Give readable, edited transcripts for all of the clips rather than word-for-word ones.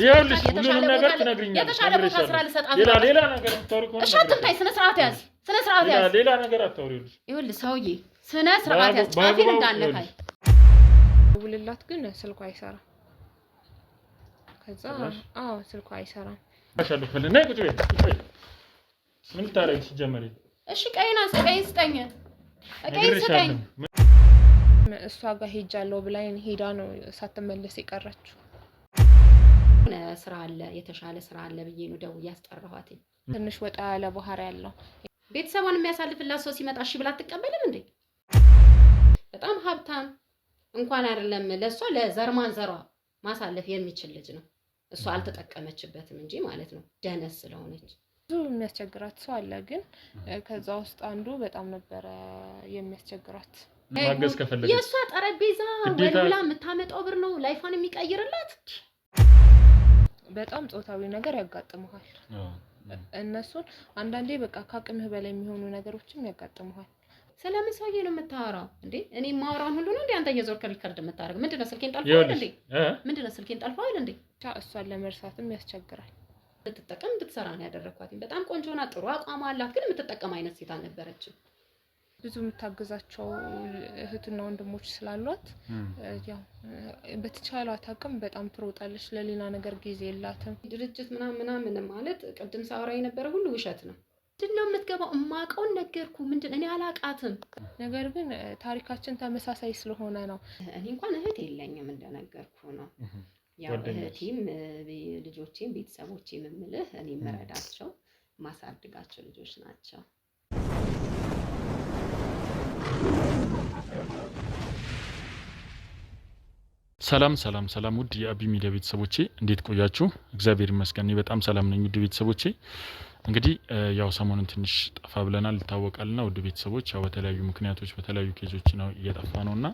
ይኸውልሽ ሁሉንም ነገር ትነግሪኛለሽ የተሻለ ቦታ ስራ ልሰጣት ሌላ ነገር አታውሪ ከሆነ እሺ አትንካኝ ስነ ስርዓት ያዝ ሌላ ነገር አታውሪልሽ ይኸውልሽ ሰውዬ ስነ ስርዓት ያዝ ጫፊን እንዳነካኝ ውልላት ግን ስልኳ አይሰራም ከዛ ስልኳ አይሰራም አሻለሁ ፈለና ቁጭ በይ ምን ታረጊ ሲጀመሪ እሺ ቀይና ስጠኝ እሷ ጋር ሄጃለሁ ብላኝ ሄዳ ነው ሳትመለስ የቀረችው ስራ አለ የተሻለ ስራ አለ ብዬ ነው ደው ያስጠራኋት ትንሽ ወጣ ያለ ባህሪ ያለው ቤተሰቧን የሚያሳልፍላት ሰው ሲመጣ እሺ ብላ አትቀበልም እንዴ በጣም ሀብታም እንኳን አይደለም ለሷ ለዘርማን ዘሯ ማሳለፍ የሚችል ልጅ ነው እሷ አልተጠቀመችበትም እንጂ ማለት ነው ደነስ ስለሆነች ብዙ የሚያስቸግራት ሰው አለ ግን ከዛ ውስጥ አንዱ በጣም ነበር የሚያስቸግራት ማገዝ ከፈለገች የሷ ጠረጴዛ ወልብላ የምታመጣው ብር ነው ላይፋን የሚቀይርላት በጣም ጾታዊ ነገር ያጋጥመዋል እነሱን አንዳንዴ በቃ ካቅምህ በላይ የሚሆኑ ነገሮችም ያጋጥመዋል ሰላም ሰውዬ ነው የምታወራው እንዴ እኔ ማወራውን ሁሉ ነው እንዴ አንተ እየዞርክ ሪከርድ የምታደርግ ምንድነው ስልኬን ጠልፈዋል እንዴ ምንድነው ስልኬን ጠልፈዋል እንዴ እሷን ለመርሳትም ያስቸግራል ልትጠቀም እንድትሰራ ነው ያደረኳት በጣም ቆንጆና ጥሩ አቋም አላት ግን የምትጠቀም አይነት ሴት አልነበረችም ብዙ የምታገዛቸው እህትና ወንድሞች ስላሏት ያው በተቻላት አቅም በጣም ትሮጣለች ለሌላ ነገር ጊዜ የላትም ድርጅት ምናምን ማለት ቅድም ሳወራ የነበረ ሁሉ ውሸት ነው ምንድነው የምትገባው እማቀውን ነገርኩ ምንድን እኔ አላቃትም ነገር ግን ታሪካችን ተመሳሳይ ስለሆነ ነው እኔ እንኳን እህት የለኝም እንደነገርኩ ነው ያው እህቴም ልጆቼም ቤተሰቦቼም ምምልህ እኔ መረዳቸው ማሳድጋቸው ልጆች ናቸው ሰላም ውድ የአቢ ሚዲያ ቤተሰቦቼ እንዴት ቆያችሁ እግዚአብሔር ይመስገን በጣም ሰላም ነኝ ውድ ቤተሰቦቼ እንግዲህ ያው ሰሞኑን ትንሽ ጠፋ ብለናል ታወቃልና ውድ ቤተሰቦች ያው በተለያዩ ምክንያቶች በተለያዩ ኬዞች ነው እየጠፋ ነውና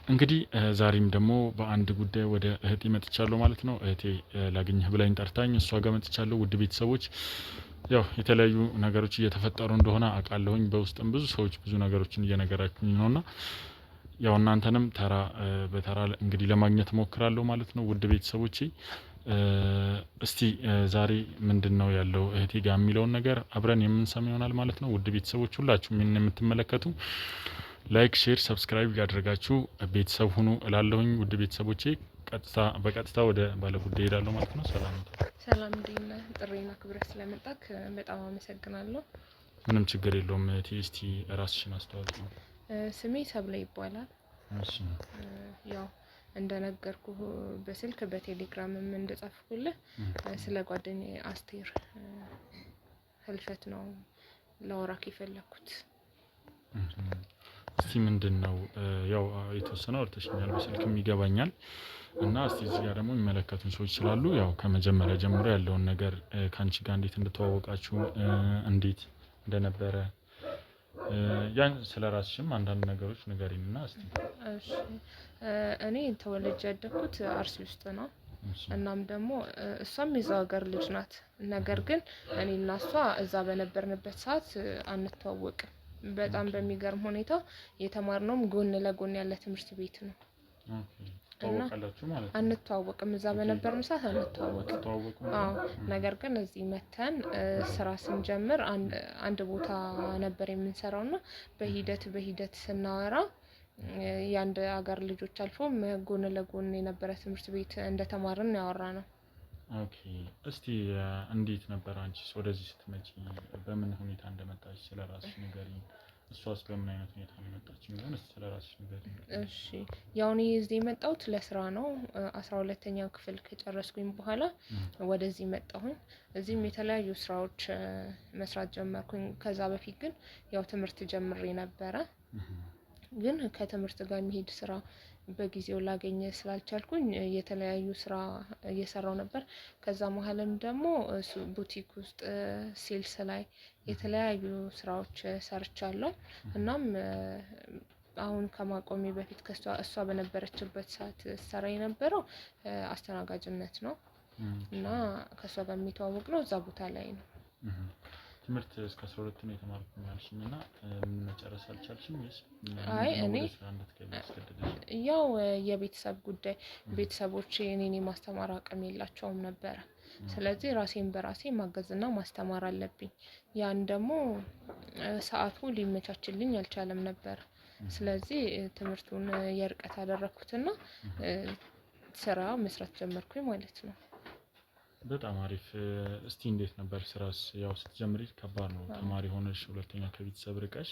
እንግዲህ ዛሬም ደግሞ በአንድ ጉዳይ ወደ እህቴ መጥቻለሁ ማለት ነው እህቴ ላገኝህ ብላኝ ጠርታኝ እሷ ጋር መጥቻለሁ ውድ ቤተሰቦች ያው የተለያዩ ነገሮች እየተፈጠሩ እንደሆነ አቃለሁኝ በውስጥም ብዙ ሰዎች ብዙ ነገሮችን እየነገራችሁኝ ነውና ያው እናንተንም ተራ በተራ እንግዲህ ለማግኘት ሞክራለሁ ማለት ነው ውድ ቤተሰቦቼ እስቲ ዛሬ ምንድነው ያለው እህቴ ጋር የሚለውን ነገር አብረን የምንሰማ ይሆናል ማለት ነው ውድ ቤተሰቦች ሁላችሁ ምን የምትመለከቱ ላይክ ሼር ሰብስክራይብ ያድርጋችሁ ቤተሰብ ሁኑ እላለሁኝ ውድ ቤተሰቦቼ በቀጥታ ወደ ባለ ጉዳይ ሄዳለሁ ማለት ነው ሰላም ዲና ጥሪና ክብረት ስለመጣክ በጣም አመሰግናለሁ ምንም ችግር የለውም እህቴ እስቲ ራስሽን አስተዋውቂ ስሜ ሰብለ ይባላል እሺ ያው እንደነገርኩ በስልክ በቴሌግራምም እንደጻፍኩልህ ስለ ጓደኛዬ አስቴር ህልፈት ነው ላወራክ የፈለኩት እስቲ ምንድነው ያው የተወሰነው አርተሽኛል በስልክም ይገባኛል እና እስቲ እዚህ ጋር ደግሞ የሚመለከቱን ሰዎች ስላሉ ያው ከመጀመሪያ ጀምሮ ያለውን ነገር ካንቺ ጋር እንዴት እንደተዋወቃችሁ እንዴት እንደነበረ ያን ስለራስሽም አንዳንድ ነገሮች ንገሪኝና እስቲ እሺ እኔ ተወልጄ ያደግኩት አርሲ ውስጥ ነው እናም ደግሞ እሷም የዛው ሀገር ልጅ ናት ነገር ግን እኔና እሷ እዛ በነበርንበት ሰዓት አንተዋወቅም በጣም በሚገርም ሁኔታ የተማርነውም ጎን ለጎን ያለ ትምህርት ቤት ነው ተዋወቃላችሁ ማለት ነው አንተዋወቅም እዛ በነበርን ሰዓት አንተዋወቅም ነገር ግን እዚህ መተን ስራ ስንጀምር አንድ ቦታ ነበር የምንሰራውና በሂደት ስናወራ ያንድ ሀገር ልጆች አልፎም ጎን ለጎን የነበረ ትምህርት ቤት እንደተማርን ያወራነው ኦኬ እስቲ እንዴት ነበር አንቺስ ወደዚህ ስትመጪ በምን ሁኔታ እንደመጣሽ ስለራስሽ ንገሪኝ እሷስ በምን አይነት ሁኔታ ነው የመጣችው ግን ስለራስሽ ንገሪኝ እሺ ያው እኔ እዚህ መጣሁት ለስራ ነው 12ኛ ክፍል ከጨረስኩኝ በኋላ ወደዚህ መጣሁኝ እዚህም የተለያዩ ስራዎች መስራት ጀመርኩኝ ከዛ በፊት ግን ያው ትምህርት ጀምሬ ነበረ ግን ከትምህርት ጋር የሚሄድ ስራ በጊዜው ላገኘ ስላልቻልኩኝ የተለያዩ ስራ እየሰራው ነበር ከዛ መሐለም ደግሞ ቡቲክ ውስጥ ሴልስ ላይ የተለያዩ ስራዎች ሰርቻለሁ እናም አሁን ከማቆሜ በፊት እሷ በነበረችበት ሰዓት ሰራ የነበረው አስተናጋጅነት ነው እና ከሷ ጋር የሚተዋወቅ ነው እዛ ቦታ ላይ ነው ትምህርት እስከ 12 ነው የተማርኩኝ ያልሽኝና መጨረስ አልቻልሽም ወይስ አይ እኔ ስራ እንድትገቢ ያስገደደሽ? ያው የቤተሰብ ጉዳይ ቤተሰቦቼ እኔን የማስተማር አቅም የላቸውም ነበረ። ስለዚህ ራሴን በራሴ ማገዝና ማስተማር አለብኝ። ያን ደግሞ ሰዓቱ ሊመቻችልኝ አልቻለም ነበር። ስለዚህ ትምህርቱን የርቀት አደረኩትና ስራ መስራት ጀመርኩኝ ማለት ነው። በጣም አሪፍ። እስቲ እንዴት ነበር ስራስ? ያው ስትጀምሪ ከባድ ነው። ተማሪ ሆነሽ ሁለተኛ ከቤተሰብ ርቀሽ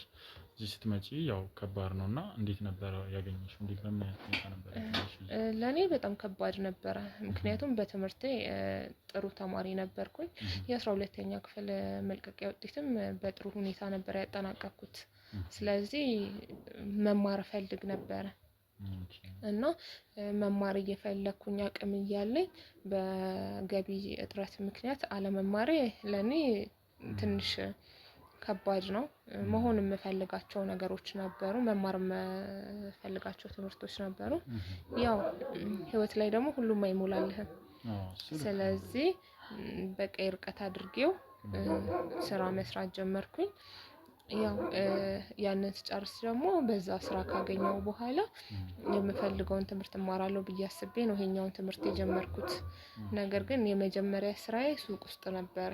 እዚህ ስትመጪ ያው ከባድ ነውና እንዴት ነበር ያገኘሽው? እንዴት በምን ሁኔታ ነበር ያገኘሽው? ለኔ በጣም ከባድ ነበረ። ምክንያቱም በትምህርቴ ጥሩ ተማሪ ነበርኩኝ። የ12ኛ ክፍል መልቀቂያ ውጤትም በጥሩ ሁኔታ ነበር ያጠናቀቅኩት። ስለዚህ መማር ፈልግ ነበር እና መማር እየፈለኩኝ አቅም እያለኝ በገቢ እጥረት ምክንያት አለመማሬ ለኔ ትንሽ ከባድ ነው። መሆን የምፈልጋቸው ነገሮች ነበሩ፣ መማር የምፈልጋቸው ትምህርቶች ነበሩ። ያው ህይወት ላይ ደግሞ ሁሉም አይሞላልህም። ስለዚህ በቃ ርቀት አድርጌው ስራ መስራት ጀመርኩኝ። ያው ያንን ስጨርስ ደግሞ በዛ ስራ ካገኘው በኋላ የምፈልገውን ትምህርት እማራለሁ ብዬ አስቤ ነው ይሄኛውን ትምህርት የጀመርኩት። ነገር ግን የመጀመሪያ ስራዬ ሱቅ ውስጥ ነበር።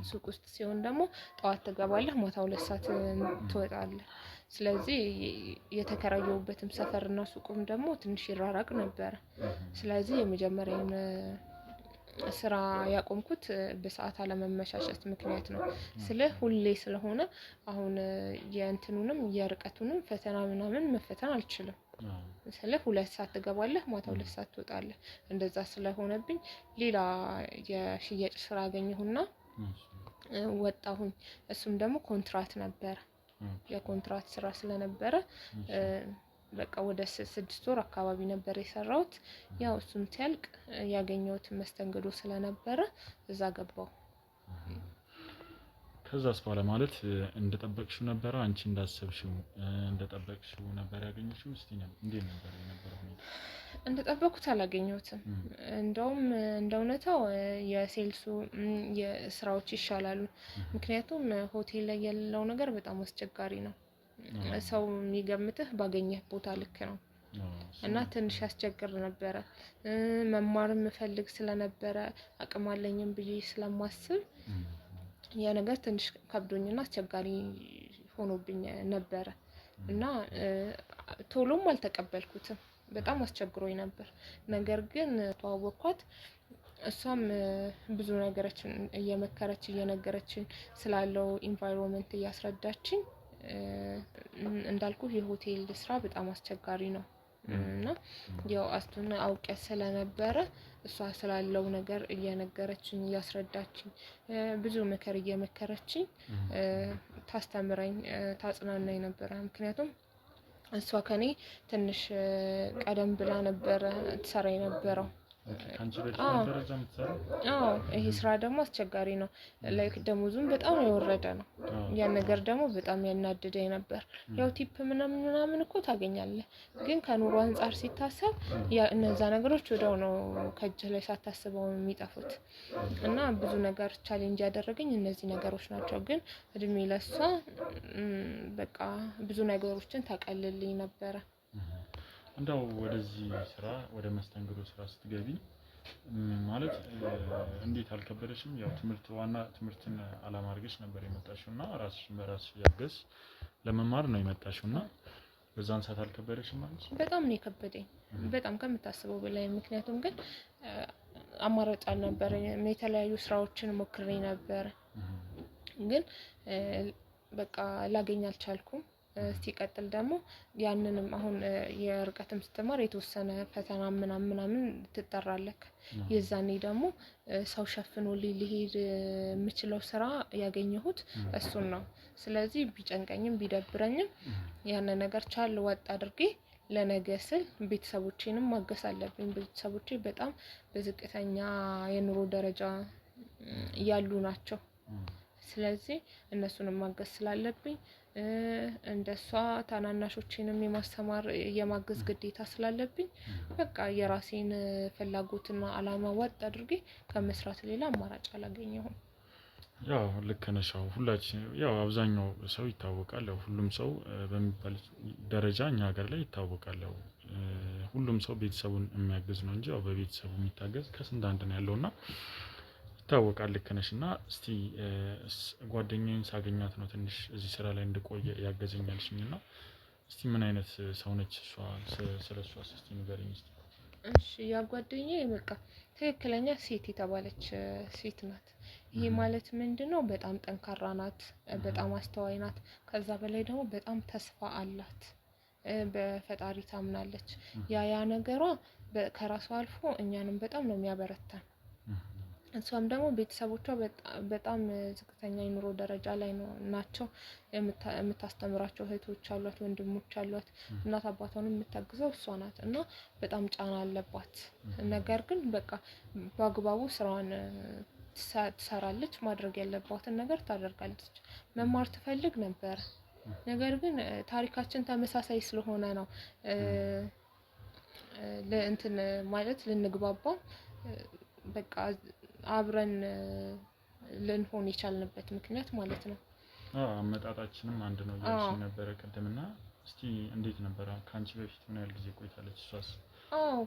ሱቅ ውስጥ ሲሆን ደግሞ ጠዋት ትገባለህ፣ ማታ 2 ሰዓት ትወጣለህ። ስለዚህ የተከራየሁበትም ሰፈርና ሱቁም ደግሞ ትንሽ ይራራቅ ነበር። ስለዚህ የመጀመሪያውን ስራ ያቆምኩት በሰዓት አለመመቻቸት ምክንያት ነው። ሁሌ ስለሆነ አሁን የእንትኑንም የርቀቱንም ፈተና ምናምን መፈተን አልችልም። 2 ሰዓት ትገባለህ፣ ማታ 2 ሰዓት ትወጣለህ። እንደዛ ስለሆነብኝ ሌላ የሽያጭ ስራ አገኘሁና ወጣሁኝ። እሱም ደግሞ ኮንትራት ነበር። የኮንትራት ስራ ስለነበረ በቃ ወደ 6 ወር አካባቢ ነበር የሰራሁት። ያው እሱም ሲያልቅ ያገኘሁት መስተንግዶ ስለነበረ እዛ ገባሁ። ከዛስ በኋላ ማለት እንደጠበቅሽው ነበር? አንቺ እንዳሰብሽው እንደጠበቅሽው ነበር ያገኘሽው? እስቲ እንዴት ነበር የነበረው ሁኔታ? እንደጠበቅኩት አላገኘሁትም። እንደውም እንደእውነታው የሴልሱ የስራዎች ይሻላሉ። ምክንያቱም ሆቴል ላይ ያለው ነገር በጣም አስቸጋሪ ነው። ሰው የሚገምትህ ባገኘህ ቦታ ልክ ነው እና ትንሽ ያስቸግር ነበረ። መማር የምፈልግ ስለነበረ አቅም አለኝም ብዬ ስለማስብ ያ ነገር ትንሽ ከብዶኝና አስቸጋሪ ሆኖብኝ ነበረ እና ቶሎም አልተቀበልኩትም። በጣም አስቸግሮኝ ነበር። ነገር ግን ተዋወቅኳት። እሷም ብዙ ነገሮችን እየነገረችኝ ስላለው ኢንቫይሮንመንት እያስረዳችኝ እንዳልኩ የሆቴል ስራ በጣም አስቸጋሪ ነው እና ያው አስቱን አውቂያ ስለነበረ እሷ ስላለው ነገር እየነገረችኝ እያስረዳችኝ ብዙ ምክር እየመከረችኝ ታስተምረኝ ታጽናናኝ ነበር። ምክንያቱም እሷ ከኔ ትንሽ ቀደም ብላ ነበር ትሰራ የነበረው። ካንቺ በፊት ነበር እዛ የምትሰራው? አዎ ይሄ ስራ ደግሞ አስቸጋሪ ነው። ላይክ ደሞዙም በጣም የወረደ ነው። ያን ነገር ደግሞ በጣም ያናድደኝ ነበር። ያው ቲፕ ምናምን እኮ ታገኛለህ፣ ግን ከኑሮ አንፃር ሲታሰብ እነዛ ነገሮች ወዲያው ነው ከእጅህ ላይ ሳታስበው የሚጠፉት እና ብዙ ነገር ቻሌንጅ ያደረገኝ እነዚህ ነገሮች ናቸው። ግን እድሜ ለሷ በቃ ብዙ ነገሮችን ታቀልልኝ ነበረ። እንደው ወደዚህ ስራ ወደ መስተንግዶ ስራ ስትገቢ ማለት እንዴት አልከበደሽም? ያው ዋና ትምህርትን አላማ አድርገሽ ነበር የመጣሽውና ራስሽን በራስሽ ያገዝ ለመማር ነው የመጣሽውና በዛን ሰዓት አልከበደሽም ማለት? በጣም ነው የከበደኝ፣ በጣም ከምታስበው በላይ። ምክንያቱም ግን አማራጭ አልነበረኝም። የተለያዩ ስራዎችን ሞክሬ ነበር፣ ግን በቃ ላገኝ አልቻልኩም። ሲቀጥል ደግሞ ያንንም አሁን የርቀትም ስትማር የተወሰነ ፈተና ምናምን ትጠራለህ። የዛኔ ደግሞ ሰው ሸፍኖልኝ ሊሄድ የምችለው ስራ ያገኘሁት እሱን ነው። ስለዚህ ቢጨንቀኝም ቢደብረኝም ያንን ነገር ቻል ወጥ አድርጌ ለነገ ስል ቤተሰቦቼንም ማገስ አለብኝ። ቤተሰቦቼ በጣም በዝቅተኛ የኑሮ ደረጃ ያሉ ናቸው። ስለዚህ እነሱንም ማገዝ ስላለብኝ እንደሷ ታናናሾቼንም የማስተማር የማገዝ ግዴታ ስላለብኝ በቃ የራሴን ፍላጎትና አላማ ወጥ አድርጌ ከመስራት ሌላ አማራጭ አላገኘሁም። ያው ልክ ነሽ። ያው ሁላችን ያው አብዛኛው ሰው ይታወቃል። ያው ሁሉም ሰው በሚባል ደረጃ እኛ ሀገር ላይ ይታወቃል። ያው ሁሉም ሰው ቤተሰቡን የሚያግዝ ነው እንጂ ያው በቤተሰቡ የሚታገዝ ከስንት አንድ ነው ያለውና ይታወቃል። ልክ ነሽ። እና እስቲ ጓደኛዬን ሳገኛት ነው ትንሽ እዚህ ስራ ላይ እንድቆይ ያገዘኛልሽኝ እና እስቲ ምን አይነት ሰው ነች እሷ? ስለ እሷ እስቲ ንገረኝ እስቲ። እሺ ያ ጓደኛዬ በቃ ትክክለኛ ሴት የተባለች ሴት ናት። ይሄ ማለት ምንድነው? በጣም ጠንካራ ናት፣ በጣም አስተዋይ ናት። ከዛ በላይ ደግሞ በጣም ተስፋ አላት፣ በፈጣሪ ታምናለች። ያ ነገሯ ከራሷ አልፎ እኛንም በጣም ነው የሚያበረታን። እሷም ደግሞ ቤተሰቦቿ በጣም ዝቅተኛ የኑሮ ደረጃ ላይ ናቸው። የምታስተምራቸው እህቶች አሏት፣ ወንድሞች አሏት። እናት አባቷንም የምታግዘው እሷ ናት እና በጣም ጫና አለባት። ነገር ግን በቃ በአግባቡ ስራዋን ትሰራለች፣ ማድረግ ያለባትን ነገር ታደርጋለች። መማር ትፈልግ ነበር፣ ነገር ግን ታሪካችን ተመሳሳይ ስለሆነ ነው ለእንትን ማለት ልንግባባ በቃ አብረን ልንሆን የቻልንበት ምክንያት ማለት ነው። አመጣጣችንም አንድ ነው እያልሽኝ ነበረ ቅድምና። እስቲ እንዴት ነበረ? ከአንቺ በፊት ምን ያህል ጊዜ ቆይታለች እሷስ?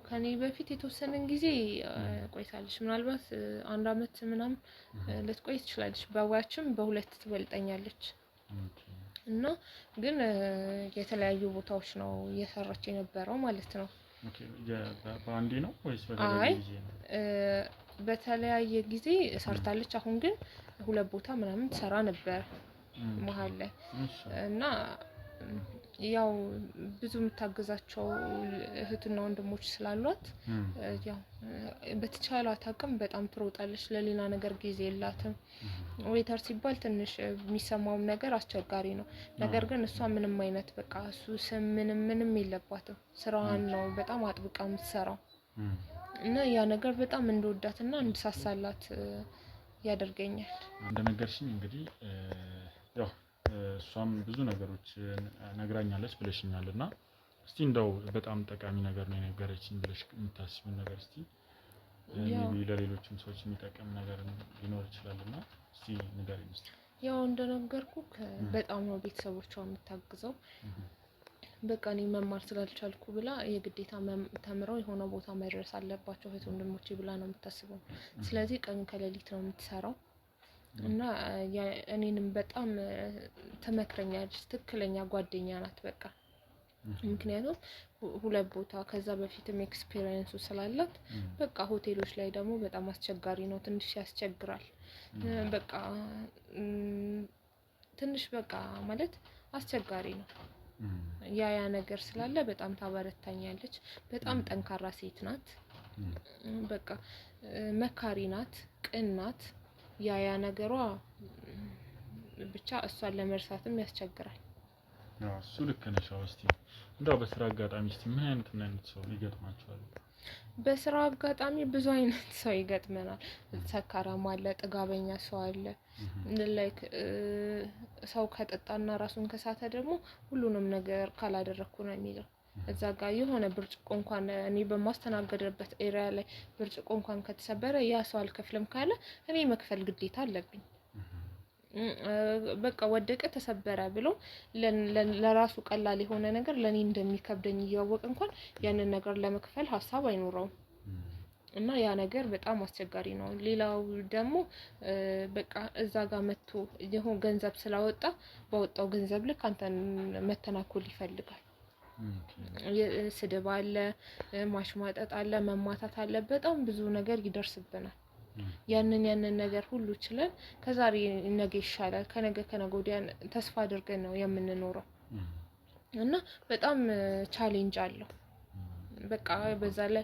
ከኔ በፊት የተወሰነን ጊዜ ቆይታለች። ምናልባት 1 አመት ምናምን ልትቆይ ትችላለች። በወያችም በ2 ትበልጠኛለች። እና ግን የተለያዩ ቦታዎች ነው እየሰራች የነበረው ማለት ነው። ኦኬ በአንዴ ነው ወይስ በተለያየ ጊዜ ነው? በተለያየ ጊዜ ሰርታለች። አሁን ግን 2 ቦታ ምናምን ትሰራ ነበር መሀል ላይ እና ያው ብዙ የምታገዛቸው እህትና ወንድሞች ስላሏት ያው በተቻላት አቅም በጣም ትሮጣለች። ለሌላ ነገር ጊዜ የላትም። ዌተር ሲባል ትንሽ የሚሰማውም ነገር አስቸጋሪ ነው። ነገር ግን እሷ ምንም አይነት በቃ እሱ ስም ምንም የለባትም። ስራዋን ነው በጣም አጥብቃ የምትሰራው እና ያ ነገር በጣም እንደወዳትና እንድሳሳላት ያደርገኛል። እንደነገርሽኝ እንግዲህ ያው እሷም ብዙ ነገሮች ነግራኛለች ብለሽኛል እና እስቲ እንደው በጣም ጠቃሚ ነገር ነው የነገረችኝ ብለሽ የምታስቢው ነገር እስቲ ሜቢ ለሌሎችም ሰዎች የሚጠቅም ነገር ሊኖር ይችላል እና እስቲ ንገሪኝ እስቲ። ያው እንደነገርኩህ በጣም ነው ቤተሰቦቿ የምታግዘው። በቃ እኔ መማር ስላልቻልኩ ብላ የግዴታ ተምረው የሆነ ቦታ መድረስ አለባቸው እህት ወንድሞቼ ብላ ነው የምታስበው። ስለዚህ ቀን ከሌሊት ነው የምትሰራው እና እኔንም በጣም ትመክረኛለች። ትክክለኛ ጓደኛ ናት በቃ። ምክንያቱም 2 ቦታ ከዛ በፊትም ኤክስፒሪየንሱ ስላላት በቃ ሆቴሎች ላይ ደግሞ በጣም አስቸጋሪ ነው፣ ትንሽ ያስቸግራል። በቃ ትንሽ በቃ ማለት አስቸጋሪ ነው። ያ ነገር ስላለ በጣም ታበረታኛለች። በጣም ጠንካራ ሴት ናት። በቃ መካሪ ናት፣ ቅን ናት። ያ ነገሯ ብቻ እሷን ለመርሳትም ያስቸግራል። እሱ ልክ ነሽ። እስቲ እንደው በስራ አጋጣሚ እስቲ ምን አይነት ሰው ይገጥማችኋል? በስራ አጋጣሚ ብዙ አይነት ሰው ይገጥመናል። ሰካራም አለ፣ ጥጋበኛ ሰው አለ። ላይክ ሰው ከጠጣና ራሱን ከሳተ ደግሞ ሁሉንም ነገር ካላደረኩ ነው የሚለው። እዛ ጋር የሆነ ብርጭቆ እንኳን እኔ በማስተናገድበት ኤሪያ ላይ ብርጭቆ እንኳን ከተሰበረ ያ ሰው አልከፍልም ካለ እኔ መክፈል ግዴታ አለብኝ። በቃ ወደቀ ተሰበረ ብሎ ለራሱ ቀላል የሆነ ነገር ለኔ እንደሚከብደኝ እያወቀ እንኳን ያንን ነገር ለመክፈል ሀሳብ አይኖረውም እና ያ ነገር በጣም አስቸጋሪ ነው። ሌላው ደግሞ በቃ እዛ ጋር መጥቶ የሆነ ገንዘብ ስላወጣ ባወጣው ገንዘብ ልክ አንተን መተናኮል ይፈልጋል። ስድብ አለ፣ ማሽማጠጥ አለ፣ መማታት አለ። በጣም ብዙ ነገር ይደርስብናል። ያንን ነገር ሁሉ ችለን ከዛሬ ነገ ይሻላል፣ ከነገ ወዲያ ተስፋ አድርገን ነው የምንኖረው እና በጣም ቻሌንጅ አለው። በቃ በዛ ላይ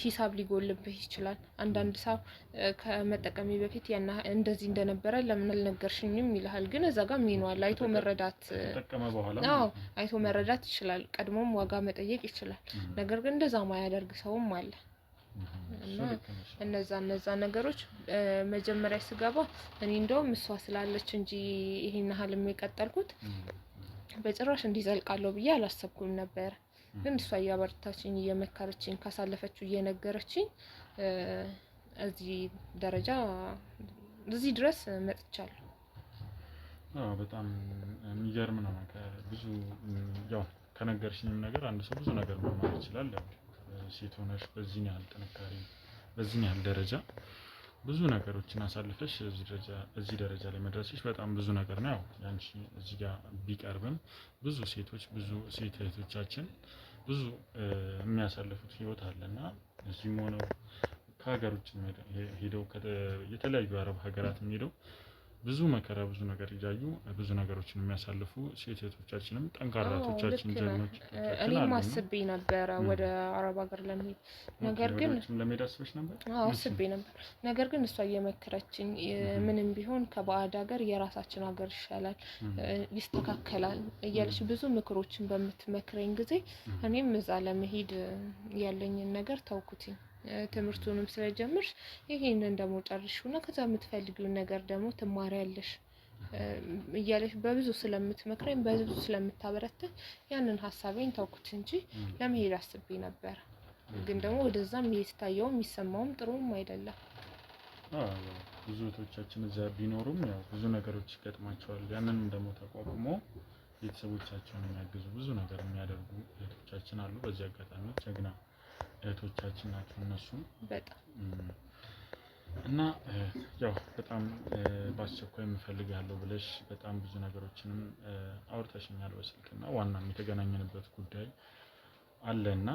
ሂሳብ ሊጎልብህ ይችላል። አንዳንድ ሰው ከመጠቀሚ በፊት እንደዚህ እንደነበረ ለምን አልነገርሽኝም ይልሃል። ግን እዛ ጋር ምንዋል አይቶ መረዳት ተጠቀመ በኋላ አይቶ መረዳት ይችላል። ቀድሞም ዋጋ መጠየቅ ይችላል። ነገር ግን እንደዛ ማያደርግ ሰውም አለ እና እነዛ ነገሮች መጀመሪያ ስገባ እኔ እንደውም እሷ ስላለች እንጂ ይሄን ያህል የቀጠልኩት በጭራሽ እንዲዘልቃለሁ ብዬ አላሰብኩም ነበር። ግን እሷ እያበረታችኝ እየመከረችኝ ካሳለፈችው እየነገረችኝ እዚህ ደረጃ እዚህ ድረስ መጥቻለሁ። በጣም የሚገርም ነው። ብዙ ያው ከነገርሽኝም ነገር አንድ ሰው ብዙ ነገር መማር ይችላል። ያው ሴት ሆነሽ በዚህ ያህል ጥንካሬ በዚህ ያህል ደረጃ ብዙ ነገሮችን አሳልፈሽ እዚህ ደረጃ ላይ መድረስሽ በጣም ብዙ ነገር ነው። ያው ያንቺ እዚህ ጋር ቢቀርብም ብዙ ሴቶች ብዙ ሴት እህቶቻችን ብዙ የሚያሳልፉት ህይወት አለና እዚህም ሆነው ከሀገር ውጭ ሄደው የተለያዩ አረብ ሀገራት ሄደው ብዙ መከራ ብዙ ነገር እያዩ ብዙ ነገሮችን የሚያሳልፉ ሴት እህቶቻችንም ጠንካራ እህቶቻችን ጀግኖች እኔም አስቤ ነበረ ወደ አረብ ሀገር ለመሄድ። ነገር ግን ለመሄድ አስበሽ ነበር? አስቤ ነበር። ነገር ግን እሷ እየመከረችኝ ምንም ቢሆን ከባዕድ ሀገር የራሳችን ሀገር ይሻላል፣ ይስተካከላል እያለች ብዙ ምክሮችን በምትመክረኝ ጊዜ እኔም እዛ ለመሄድ ያለኝን ነገር ተውኩትኝ። ትምህርቱንም ስለጀመርሽ ይሄንን ደግሞ ጨርሽውና ከዛ የምትፈልጊውን ነገር ደግሞ ትማሪያለሽ እያለሽ በብዙ ስለምትመክረኝ በብዙ ስለምታበረታኝ ያንን ሀሳቤን ተውኩት እንጂ ለመሄድ አስቤ ነበር። ግን ደግሞ ወደዛም እየታየው የሚሰማውም ጥሩም አይደለም። ብዙ እህቶቻችን እዛ ቢኖሩም ያው ብዙ ነገሮች ይገጥማቸዋል። ያንን ደግሞ ተቋቁሞ ቤተሰቦቻቸውን የሚያግዙ ብዙ ነገር የሚያደርጉ እህቶቻችን አሉ። በዚህ አጋጣሚ ጀግና እህቶቻችን ናቸው እነሱ በጣም እና ያው በጣም በአስቸኳይ የምፈልጋለሁ ብለሽ በጣም ብዙ ነገሮችንም አውርተሽኛል በስልክና ዋናም የተገናኘንበት ጉዳይ አለና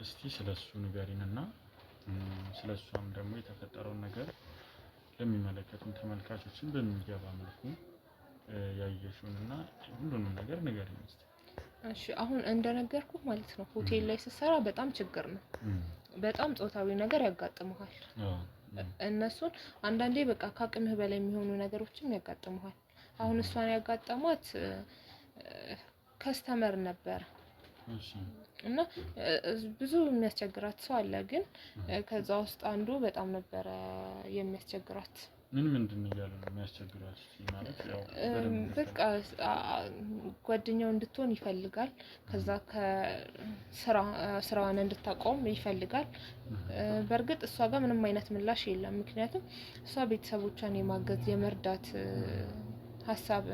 እስቲ ስለሱ ንገሪንና ስለሷም ደግሞ የተፈጠረውን ነገር ለሚመለከቱን ተመልካቾችን በሚገባ መልኩ ያየሽውንና ሁሉንም ነገር ንገሪኝ እስቲ። እሺ አሁን እንደነገርኩ ማለት ነው ሆቴል ላይ ስትሰራ በጣም ችግር ነው። በጣም ጾታዊ ነገር ያጋጥመዋል። እነሱን አንዳንዴ በቃ ከአቅምህ በላይ የሚሆኑ ነገሮችም ያጋጥመዋል። አሁን እሷን ያጋጠማት ከስተመር ነበር እና ብዙ የሚያስቸግራት ሰው አለ። ግን ከዛ ውስጥ አንዱ በጣም ነበረ የሚያስቸግራት። ምንድነው እያለ ነው የሚያስቸግራት ማለት? ያው በቃ ጓደኛው እንድትሆን ይፈልጋል። ከዛ ከስራዋን እንድታቆም ይፈልጋል። በእርግጥ እሷ ጋር ምንም አይነት ምላሽ የለም። ምክንያቱም እሷ ቤተሰቦቿን የማገዝ የመርዳት ሀሳብ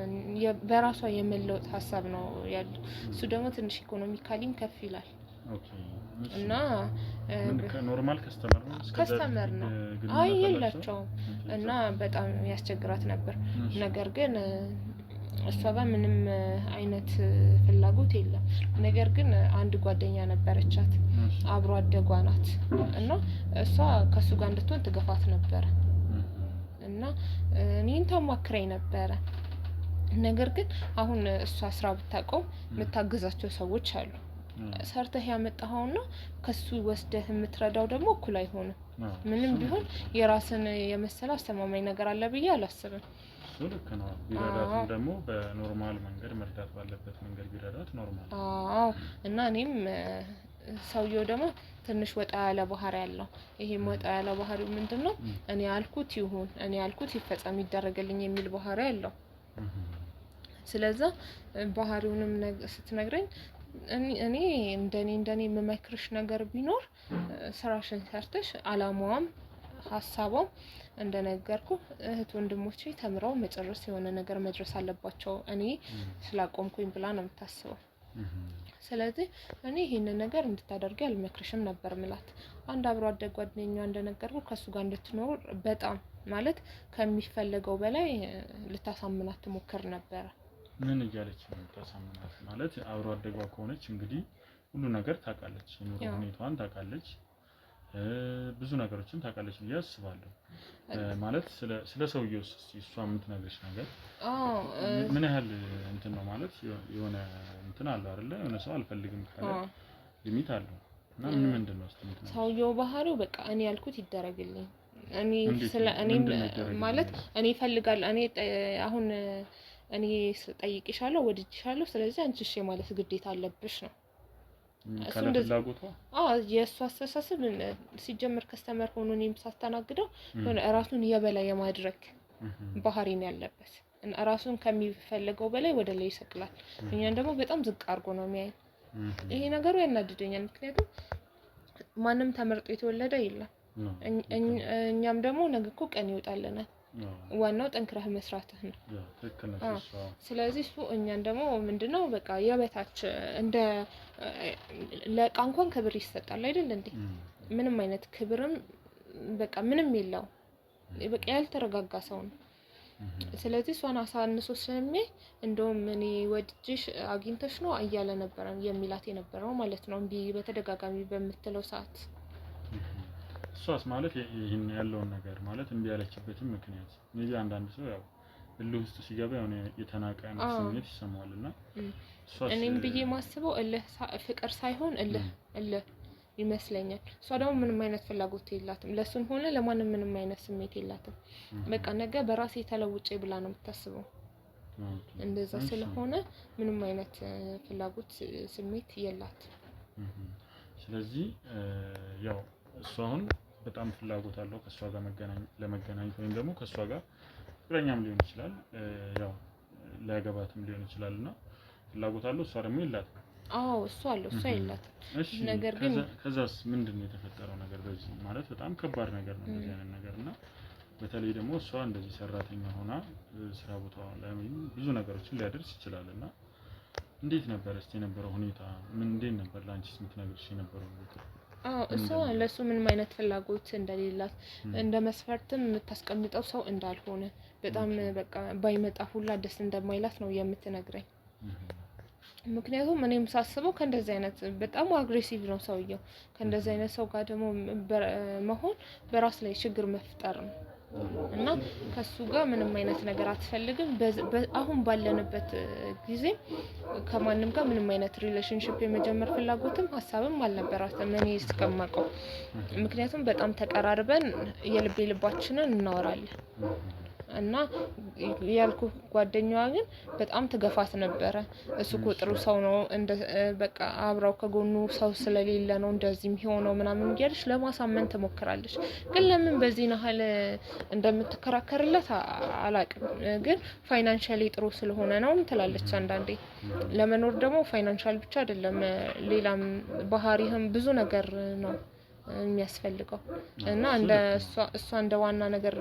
በራሷ የመለወጥ ሀሳብ ነው ያለው። እሱ ደግሞ ትንሽ ኢኮኖሚካሊም ከፍ ይላል። እና ኖርማል ከስተመር ነው አይ የላቸውም እና በጣም ያስቸግራት ነበር። ነገር ግን እሷ ጋር ምንም አይነት ፍላጎት የለም። ነገር ግን አንድ ጓደኛ ነበረቻት አብሮ አደጓ ናት እና እሷ ከሱ ጋር እንድትሆን ትገፋት ነበር እና እኔን ታማክረኝ ነበረ። ነገር ግን አሁን እሷ ስራ ብታቆም የምታገዛቸው ሰዎች አሉ። ሰርተህ ያመጣኸውና ከሱ ወስደህ የምትረዳው ደግሞ እኩል አይሆንም። ምንም ቢሆን የራስን የመሰለ አስተማማኝ ነገር አለ ብዬ አላስብም። እሱ ልክ ነው። ቢረዳት ደግሞ በኖርማል መንገድ መርዳት ባለበት መንገድ ቢረዳት ኖርማል። እና እኔም ሰውየው ደግሞ ትንሽ ወጣ ያለ ባህሪ ያለው። ይሄም ወጣ ያለ ባህሪው ምንድነው? እኔ ያልኩት ይሁን እኔ ያልኩት ይፈጸም ይደረግልኝ የሚል ባህሪ ያለው። ስለዚህ ባህሪውንም ስትነግረኝ እኔ እንደኔ የምመክርሽ ነገር ቢኖር ስራሽን ሰርተሽ አላማዋም ሀሳቧም እንደነገርኩ እህት ወንድሞቼ ተምረው መጨረስ የሆነ ነገር መድረስ አለባቸው እኔ ስላቆምኩኝ ብላ ነው የምታስበው። ስለዚህ እኔ ይሄንን ነገር እንድታደርጊ አልመክርሽም ነበር ምላት። አንድ አብሮ አደግ ጓደኛዋ እንደነገርኩ ከሱ ጋር እንድትኖር በጣም ማለት ከሚፈልገው በላይ ልታሳምናት ትሞክር ነበር። ምን እያለች ነው ልታሳምናት? ማለት አብሮ አደጓ ከሆነች እንግዲህ ሁሉ ነገር ታውቃለች፣ የኑሮ ሁኔታዋን ታውቃለች፣ ብዙ ነገሮችን ታውቃለች ብዬ አስባለሁ። ማለት ስለ ሰውየው እሷ የምትነግርሽ ነገር ምን ያህል እንትን ነው ማለት የሆነ እንትን አለው አይደለ? የሆነ ሰው አልፈልግም ካለ ሊሚት አለው እና ምንድነው ሰውየው ባህሪው? በቃ እኔ ያልኩት ይደረግልኝ። እኔ ማለት እኔ እፈልጋለሁ። አሁን እኔ ጠይቄሻለሁ፣ ወድጄሻለሁ፣ ስለዚህ አንቺ እሺ ማለት ግዴታ አለብሽ ነው። ካለፍላጎቷ የእሱ አስተሳሰብ ሲጀምር ከስተመር ሆኖ እኔም ሳስተናግደው ራሱን የበላይ የማድረግ ባህሪ ነው ያለበት። ራሱን ከሚፈልገው በላይ ወደ ላይ ይሰቅላል። እኛን ደግሞ በጣም ዝቅ አድርጎ ነው የሚያይ። ይሄ ነገሩ ያናድደኛል። ምክንያቱም ማንም ተመርጦ የተወለደ የለም። እኛም ደግሞ ነገ እኮ ቀን ይወጣልናል። ዋናው ጠንክረህ መስራትህ ነው። ትክክል ነሽ እሷ። ስለዚህ እሱ እኛን ደግሞ ምንድነው በቃ የበታች እንደ ለእቃ እንኳን ክብር ይሰጣል አይደል እንዴ? ምንም አይነት ክብርም በቃ ምንም የለው። በቃ ያልተረጋጋ ሰው ነው። ስለዚህ እሷን አሳንሶ ስለሚያይ እንደውም እኔ ወድጅሽ አግኝተሽ ነው እያለ ነበር የሚላት የነበረው ማለት ነው። እምቢ በተደጋጋሚ በምትለው ሰዓት እሷስ ማለት ይሄን ያለውን ነገር ማለት እምቢ ያለችበትም ምክንያት ሜቢ አንዳንድ ሰው ያው እልህ ውስጥ ሲገባ የሆነ የተናቀ ስሜት ይሰማዋልና እሷስ እኔም ብዬ ማስበው ፍቅር ሳይሆን እልህ ይመስለኛል። እሷ ደግሞ ምንም አይነት ፍላጎት የላትም ለሱም ሆነ ለማንም ምንም አይነት ስሜት የላትም። በቃ ነገ በራሴ ተለውጬ ብላ ነው የምታስበው። እንደዛ ስለሆነ ምንም አይነት ፍላጎት ስሜት የላትም። ስለዚህ ያው እሷ አሁን በጣም ፍላጎት አለው ከሷ ጋር ለመገናኘት ወይም ደግሞ ከሷ ጋር ፍቅረኛም ሊሆን ይችላል ያው ሊያገባትም ሊሆን ይችላልና ፍላጎት አለው እሷ ደግሞ የላትም። አዎ እሷ አለው እሷ የላትም። ነገር ግን ከዛስ ምንድነው የተፈጠረው ነገር? በዚህ ማለት በጣም ከባድ ነገር ነው እንደዚህ አይነት ነገርና በተለይ ደግሞ እሷ እንደዚህ ሰራተኛ ሆና ስራ ቦታዋ ላይ ብዙ ነገሮችን ሊያደርስ ይችላልና እንዴት ነበር እስቲ የነበረው ሁኔታ? እንዴት ነበር ላንቺስ የምትነግርሽ የነበረው ነገር? እሷ ለሱ ምንም አይነት ፍላጎት እንደሌላት እንደ መስፈርትም የምታስቀምጠው ሰው እንዳልሆነ በጣም በቃ ባይመጣ ሁላ ደስ እንደማይላት ነው የምትነግረኝ። ምክንያቱም እኔም ሳስበው ከእንደዚህ አይነት በጣም አግሬሲቭ ነው ሰውየው። ከእንደዚህ አይነት ሰው ጋር ደግሞ መሆን በራስ ላይ ችግር መፍጠር ነው እና ከሱ ጋር ምንም አይነት ነገር አትፈልግም። አሁን ባለንበት ጊዜ ከማንም ጋር ምንም አይነት ሪሌሽንሺፕ የመጀመር ፍላጎትም ሀሳብም አልነበራትም እኔ እስከማውቀው። ምክንያቱም በጣም ተቀራርበን ልባችንን እናወራለን እና ያልኩ ጓደኛዋ ግን በጣም ትገፋት ነበረ። እሱ እኮ ጥሩ ሰው ነው በቃ አብራው ከጎኑ ሰው ስለሌለ ነው እንደዚህም ሆነው ምናምን እያለች ለማሳመን ትሞክራለች። ግን ለምን በዚህ ያህል እንደምትከራከርለት አላውቅም። ግን ፋይናንሻሊ ጥሩ ስለሆነ ነው ትላለች አንዳንዴ። ለመኖር ደግሞ ፋይናንሻል ብቻ አይደለም ሌላም ባህሪህም ብዙ ነገር ነው የሚያስፈልገው እና እንደ እሷ እንደ ዋና ነገር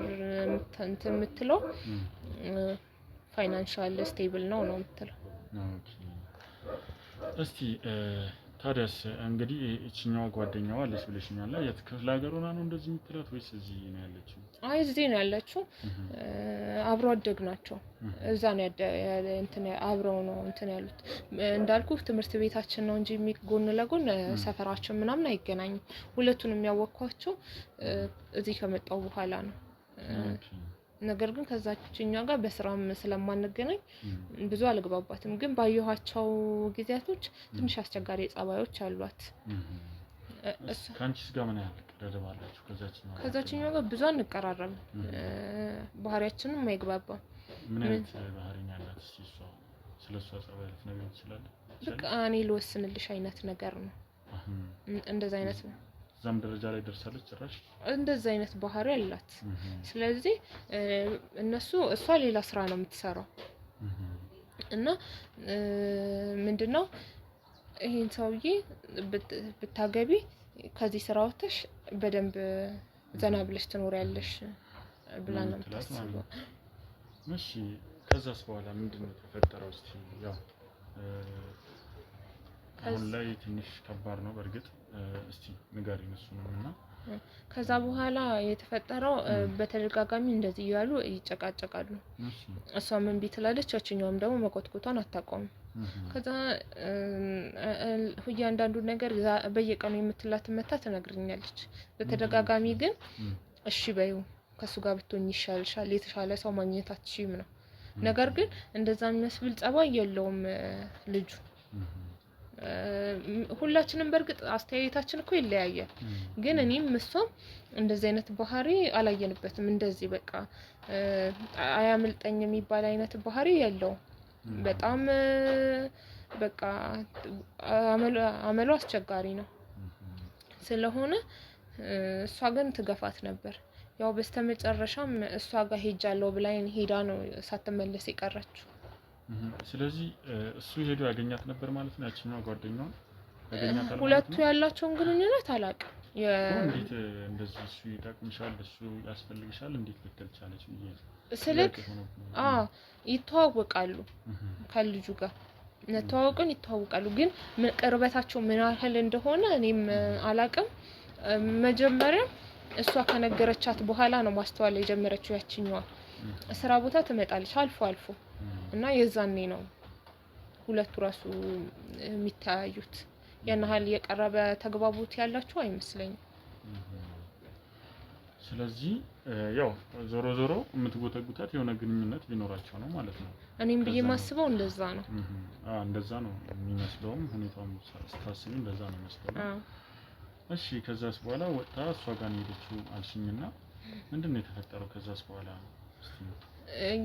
የምትለው ፋይናንሻል ስቴብል ነው የምትለው። እስቲ ታዲያስ እንግዲህ እቺኛዋ ጓደኛዋ አለች ብለሽኛል። የት ክፍለ ሀገር ሆና ነው እንደዚህ የምትላት ወይስ እዚህ ነው ያለችው? አይ እዚህ ነው ያለችው። አብሮ አደግ ናቸው። እዛ ነው አብረው ነው ያሉት። እንዳልኩ ትምህርት ቤታችን ነው እንጂ ጎን ለጎን ሰፈራችን ምናምን አይገናኝም። ሁለቱንም የሚያወቅኳቸው እዚህ ከመጣው በኋላ ነው። ነገር ግን ከዛችኛው ጋር በስራም ስለማንገናኝ ብዙ አልግባባትም። ግን ባየኋቸው ጊዜያቶች ትንሽ አስቸጋሪ ጸባዮች አሏት። ካንቺስ ጋር ምን ያህል ቀረባላችሁ? ከዛችኛው ጋር ብዙ አንቀራረብም። ባህሪያችንም አይግባባም። ምን አይነት ባህሪ ነው ያላት? እስቲ ስለሷ ጸባይ ልትነግሪኝ ትችላለሽ? በቃ እኔ ልወስንልሽ አይነት ነገር ነው። እንደዛ አይነት ነው። እዛም ደረጃ ላይ ደርሳለች ጭራሽ እንደዛ አይነት ባህሪ አላት። ስለዚህ እሷ ሌላ ስራ ነው የምትሰራው እና ምንድነው ይሄን ሰውዬ ብታገቢ ከዚህ ስራ ወጥተሽ በደንብ ዘና ብለሽ ትኖሪያለሽ ብላ ነው የምታስበው። እሺ ከዛስ በኋላ ምንድነው ተፈጠረው? እስቲ ያው አሁን ላይ ትንሽ ከባድ ነው በእርግጥ። እስቲ ንገሪኝ እሱንና ከዛ በኋላ የተፈጠረው በተደጋጋሚ እንደዚህ ያሉ ይጨቃጨቃሉ። እሷ ምን ቢትላለች ያቺኛውም ደግሞ መቆጥቆቷን አታቆም። ከዛ እያንዳንዱ ነገር በየቀኑ የምትላት መታ ትነግረኛለች። በተደጋጋሚ ግን እሺ በዩ ከሱ ጋር ብትሆኝ ይሻልሻል፣ የተሻለ ሰው ማግኘት አትችይም ነው። ነገር ግን እንደዛ የሚመስብል ጸባይ የለውም ልጁ። ሁላችንም በእርግጥ አስተያየታችን እኮ ይለያያል። ግን እኔም እሷም እንደዚህ አይነት ባህሪ አላየንበትም። እንደዚህ በቃ አያምልጠኝ የሚባል አይነት ባህሪ የለውም። በጣም በቃ አመሉ አስቸጋሪ ነው። ስለሆነ እሷ ግን ትገፋት ነበር። ያው በስተመጨረሻም እሷ ጋር ሄጃለሁ ብላኝ ሄዳ ነው ሳትመለስ የቀረችው። ስለዚህ እሱ ሄዶ ያገኛት ነበር ማለት ነው ያቺኛው ጓደኛዋ ያገኛት። ሁለቱ ያላቸውን ግንኙነት አላውቅም። እንዴት እንደዚህ እሱ ይጠቅምሻል እሱ ያስፈልግሻል እንዴት ልትል ቻለች ብዬ ስልክ ይተዋወቃሉ ከልጁ ጋር ይተዋወቃሉ ግን ቅርበታቸው ምን ያህል እንደሆነ እኔም አላቅም። መጀመሪያ እሷ ከነገረቻት በኋላ ነው ማስተዋል የጀመረችው ያቺኛዋ ስራ ቦታ ትመጣለች አልፎ እና የዛኔ ነው ሁለቱ ራሱ የሚታዩት። ያን ያህል የቀረበ ተግባቦት ያላችሁ አይመስለኝም። ስለዚህ ያው ዞሮ የምትጎተጉታት የሆነ ግንኙነት ቢኖራቸው ነው ማለት ነው። እኔም ብዬ ማስበው እንደዛ ነው። እንደዛ ነው የሚመስለውም ሁኔታውም ስታስቢ እንደዛ ነው የሚመስለው። እሺ ከዛስ በኋላ ወጣ እሷ ጋር ሄደችው አልሽኝና ምንድነው የተፈጠረው ከዛስ በኋላ?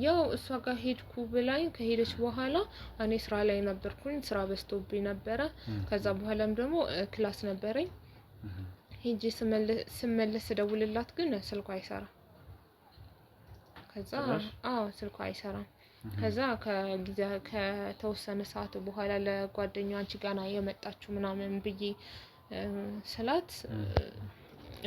ያው እሷ ጋር ሄድኩ ብላኝ ከሄደች በኋላ እኔ ስራ ላይ ነበርኩኝ ስራ በዝቶብኝ ነበረ። ከዛ በኋላም ደግሞ ክላስ ነበረኝ ሄጄ ስመለስ ደውልላት ግን ስልኳ አይሰራም። ከዛ ስልኳ አይሰራም። ከዛ ከተወሰነ ሰዓት በኋላ ለጓደኛዋ አንቺ ጋር ነው የመጣችው ምናምን ብዬ ስላት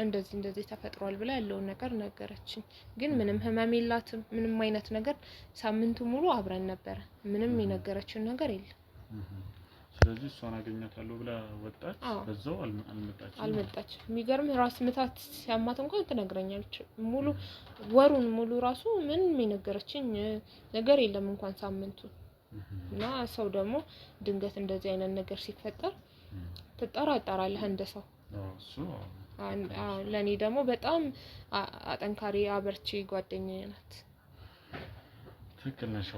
እንደዚህ ተፈጥሯል ብላ ያለውን ነገር ነገረችኝ። ግን ምንም ህመም የላትም ምንም አይነት ነገር ሳምንቱ ሙሉ አብረን ነበር። ምንም የነገረችን ነገር የለም። ስለዚህ እሷን አገኛታለሁ ብላ ወጣች። በዛው አልመጣችም። የሚገርም ራስ ምታት ሲያማት እንኳን ትነግረኛለች። ወሩን ሙሉ ራሱ ምንም የነገረችኝ ነገር የለም እንኳን ሳምንቱ። እና ሰው ደግሞ ድንገት እንደዚህ አይነት ነገር ሲፈጠር ትጠራጠራለህ እንደ ሰው። ለኔ ደግሞ በጣም አጠንካሪ አበርቺ ጓደኛዬ ናት። ትክክል ነሽ።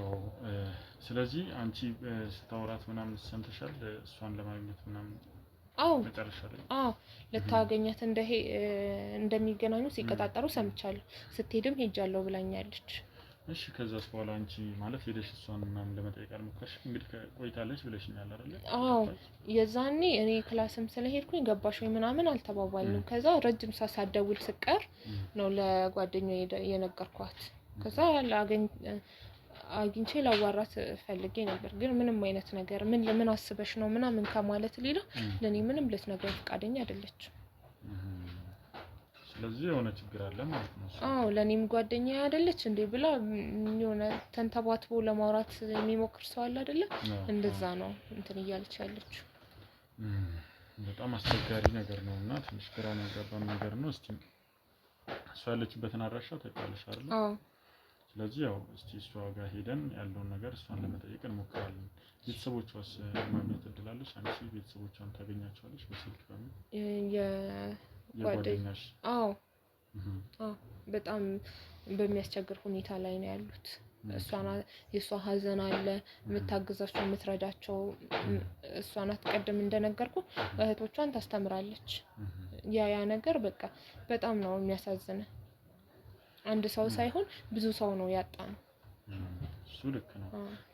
ስለዚህ አንቺ ስታወራት ምናምን ሰምተሻል እሷን ለማግኘት ምናምን? መጨረሻ ላይ ልታገኛት እንደሚገናኙ ሲቀጣጠሩ ሰምቻለሁ። ስትሄድም ሄጃለሁ ብላኛለች። እሺ ከዛስ በኋላ አንቺ ማለት ሄደሽ እሷን ምናምን ለመጠየቅ አልሞከርሽም? እንግዲህ ቆይታለች ብለሽኛል አይደል? የዛኔ እኔ ክላስም ስለሄድኩኝ ገባሽ ወይ ምናምን አልተባባልንም። ከዛ ረጅም ሰዓት ሳትደውል ስቀር ነው ለጓደኛዬ የነገርኳት። ከዛ አግኝቼ ላዋራት ፈልጌ ነበር ግን ምንም አይነት ነገር ምን አስበሽ ነው ምናምን ከማለት ሌላ ለኔ ምንም ልትነግረኝ ፈቃደኛ አይደለችም። ስለዚህ የሆነ ችግር አለ ማለት ነው። ለኔም ጓደኛዬ አይደለች እንዴ ብላ የሆነ ተንተባትቦ ለማውራት የሚሞክር ሰው አለ አይደለ? እንደዛ ነው እንትን እያለች ያለችው። በጣም አስቸጋሪ ነገር ነውና ትንሽ ግራ የሚያጋባም ነገር ነው። እስቲ እሷ ያለችበትን አድራሻ ታውቂያለሽ አይደል? ስለዚህ ያው እስቲ እሷ ጋር ሄደን ያለውን ነገር እሷን ለመጠየቅ እንሞክራለን። ቤተሰቦቿስ ማግኘት እድላለች? አንቺ ቤተሰቦቿን ታገኛቸዋለሽ በስልክ በምን? የጓደኛሽ? በጣም በሚያስቸግር ሁኔታ ላይ ነው ያሉት። የእሷ ሀዘን አለ የምታግዛቸው የምትረዳቸው እሷ ናት። ቀደም እንደነገርኩ እህቶቿን ታስተምራለች። ያ ነገር በቃ በጣም ነው የሚያሳዝነው። አንድ ሰው ሳይሆን ብዙ ሰው ነው ያጣነው። እሱ ልክ ነው።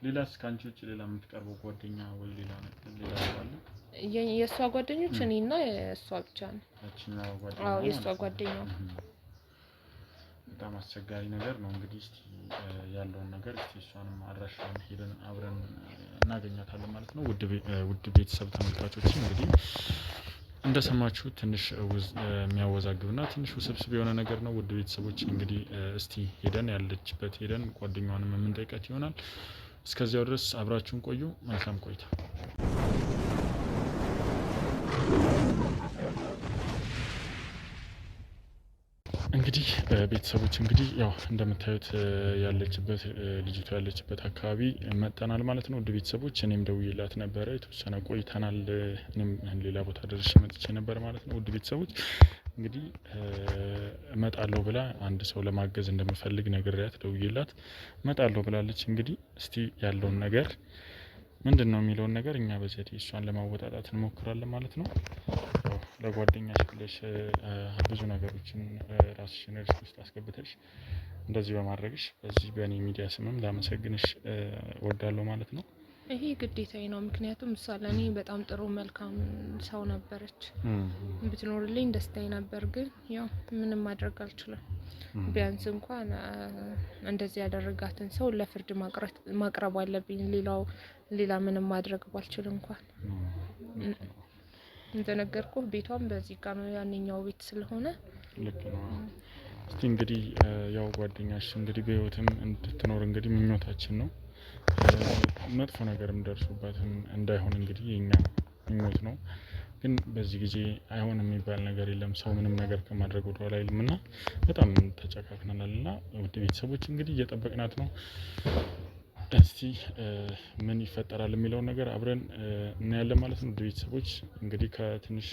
ሌላስ ካንቺ ውጭ ሌላ የምትቀርበው ጓደኛ ወይ ሌላ ሰው አለ? የእሷ ጓደኞች እኔና እሷ ብቻ ነው። የእሷ ጓደኛ። በጣም አስቸጋሪ ነገር ነው። እንግዲህ እስቲ ያለውን ነገር እስቲ እሷንም አድራሻውን ሄደን አብረን እናገኛታለን ማለት ነው። ውድ ቤተሰብ ተመልካቾች እንግዲህ እንደሰማችሁ ትንሽ የሚያወዛግብና ትንሽ ውስብስብ የሆነ ነገር ነው። ውድ ቤተሰቦች እንግዲህ እስቲ ያለችበት ሄደን ጓደኛዋንም የምንጠይቃት ይሆናል። እስከዚያው ድረስ አብራችሁን ቆዩ። መልካም ቆይታ። እንግዲህ ቤተሰቦች እንግዲህ ያው እንደምታዩት ልጅቷ ያለችበት አካባቢ መጣናል ማለት ነው። ውድ ቤተሰቦች እኔም ደውዬላት ነበረ የተወሰነ ቆይተናል። እኔም ሌላ ቦታ ደርሼ መጥቼ ነበር ማለት ነው። ውድ ቤተሰቦች እንግዲህ እመጣለሁ ብላ አንድ ሰው ለማገዝ እንደምፈልግ ነግሬያት ደውዬላት እመጣለሁ ብላለች። እንግዲህ እስቲ ያለውን ነገር ምንድነው የሚለውን ነገር እኛ በዘዴ እሷን ለማወጣጣት እንሞክራለን ማለት ነው። ለጓደኛሽ ብለሽ ብዙ ነገሮችን ራስሽን ሪስክ ውስጥ አስገብተሽ እንደዚህ በማድረግሽ በዚህ በእኔ ሚዲያ ስምም ላመሰግንሽ እወዳለሁ ማለት ነው። ይሄ ግዴታዬ ነው። ምክንያቱም እሷ ለኔ በጣም ጥሩ መልካም ሰው ነበረች። ብትኖርልኝ ደስታዬ ነበር። ግን ያው ምንም ማድረግ አልችልም። ቢያንስ እንኳን እንደዚህ ያደረጋትን ሰው ለፍርድ ማቅረብ አለብኝ። ሌላ ምንም ማድረግ ባልችል እንኳን እንደነገርኩህ ቤቷም በዚህ ጋር ነው ያንኛው ቤት ስለሆነ ልክ ነው። እስቲ እንግዲህ ያው ጓደኛሽ እንግዲህ በህይወትም እንድትኖር እንግዲህ ምኞታችን ነው። መጥፎ ነገርም ደርሶባትም እንዳይሆን እንግዲህ የኛ ምኞት ነው። ግን በዚህ ጊዜ አይሆንም የሚባል ነገር የለም። ሰው ምንም ነገር ከማድረግ ወደ ኋላ አይልም እና በጣም ተጨካክነናል እና ውድ ቤተሰቦች እንግዲህ እየጠበቅናት ነው። እስቲ ምን ይፈጠራል የሚለውን ነገር አብረን እናያለን ማለት ነው። ውድ ቤተሰቦች እንግዲህ ከትንሽ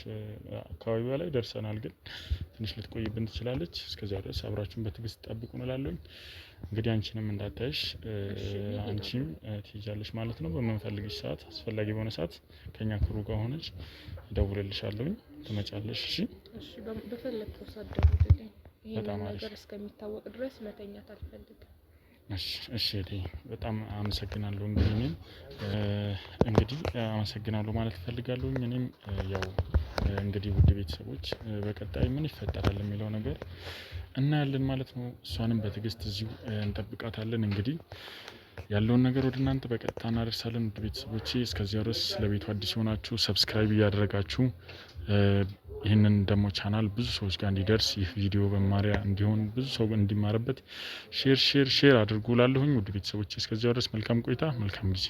አካባቢ በላይ ደርሰናል፣ ግን ትንሽ ልትቆይብን ትችላለች። እስከዚያ ድረስ አብራችሁን በትዕግስት ጠብቁ እንላለሁኝ። እንግዲህ አንቺንም እንዳታይሽ አንቺም ትይዣለሽ ማለት ነው። በምንፈልግሽ ሰዓት፣ አስፈላጊ በሆነ ሰዓት ከኛ ክሩ ጋር ሆነች እደውልልሻለሁኝ፣ ትመጫለሽ። እሺ በፈለግከው ሰዓት ደውልልኝ። ይሄን ነገር እስከሚታወቅ ድረስ መተኛት አልፈልግም። እሺ በጣም አመሰግናለሁ። እንግዲህ አመሰግናለሁ ማለት እፈልጋለሁ። እኔም ያው እንግዲህ ውድ ቤተሰቦች በቀጣይ ምን ይፈጠራል የሚለው ነገር እናያለን ማለት ነው። እሷንም በትዕግስት እዚሁ እንጠብቃታለን። እንግዲህ ያለውን ነገር ወደ እናንተ በቀጥታ እናደርሳለን። ውድ ቤተሰቦቼ እስከዚያ ድረስ ለቤቱ አዲስ የሆናችሁ ሰብስክራይብ እያደረጋችሁ ይህንን ደግሞ ቻናል ብዙ ሰዎች ጋር እንዲደርስ ይህ ቪዲዮ መማሪያ እንዲሆን ብዙ ሰው እንዲማርበት ሼር አድርጉ ላለሁኝ። ውድ ቤተሰቦቼ እስከዚያው ድረስ መልካም ቆይታ፣ መልካም ጊዜ።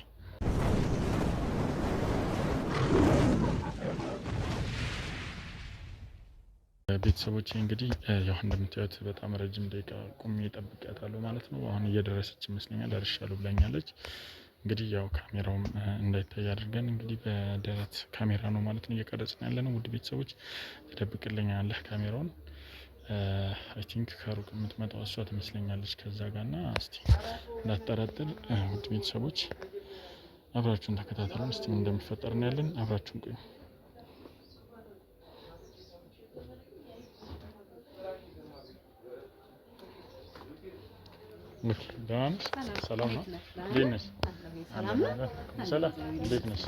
ቤተሰቦቼ እንግዲህ ያው እንደምታዩት በጣም ረጅም ደቂቃ ቁሜ እጠብቃታለሁ ማለት ነው። አሁን እየደረሰች ይመስለኛል፣ ደርሻለሁ ብላኛለች። እንግዲህ ያው ካሜራውም እንዳይታይ አድርገን እንግዲህ በደረት ካሜራ ነው ማለት ነው እየቀረጽን ያለ ነው። ውድ ቤተሰቦች ትደብቅልኛለህ ካሜራውን። አይ ቲንክ ከሩቅ የምትመጣው እሷ ትመስለኛለች ከዛ ጋርና እስቲ እንዳትጠረጥር ውድ ቤተሰቦች አብራችሁን ተከታተሉን። እስቲ ምን እንደሚፈጠር እናያለን። አብራችሁን ቆዩ። ሰላም ነው። እንዴት ነሽ? ሰላም እንዴት ነሽ?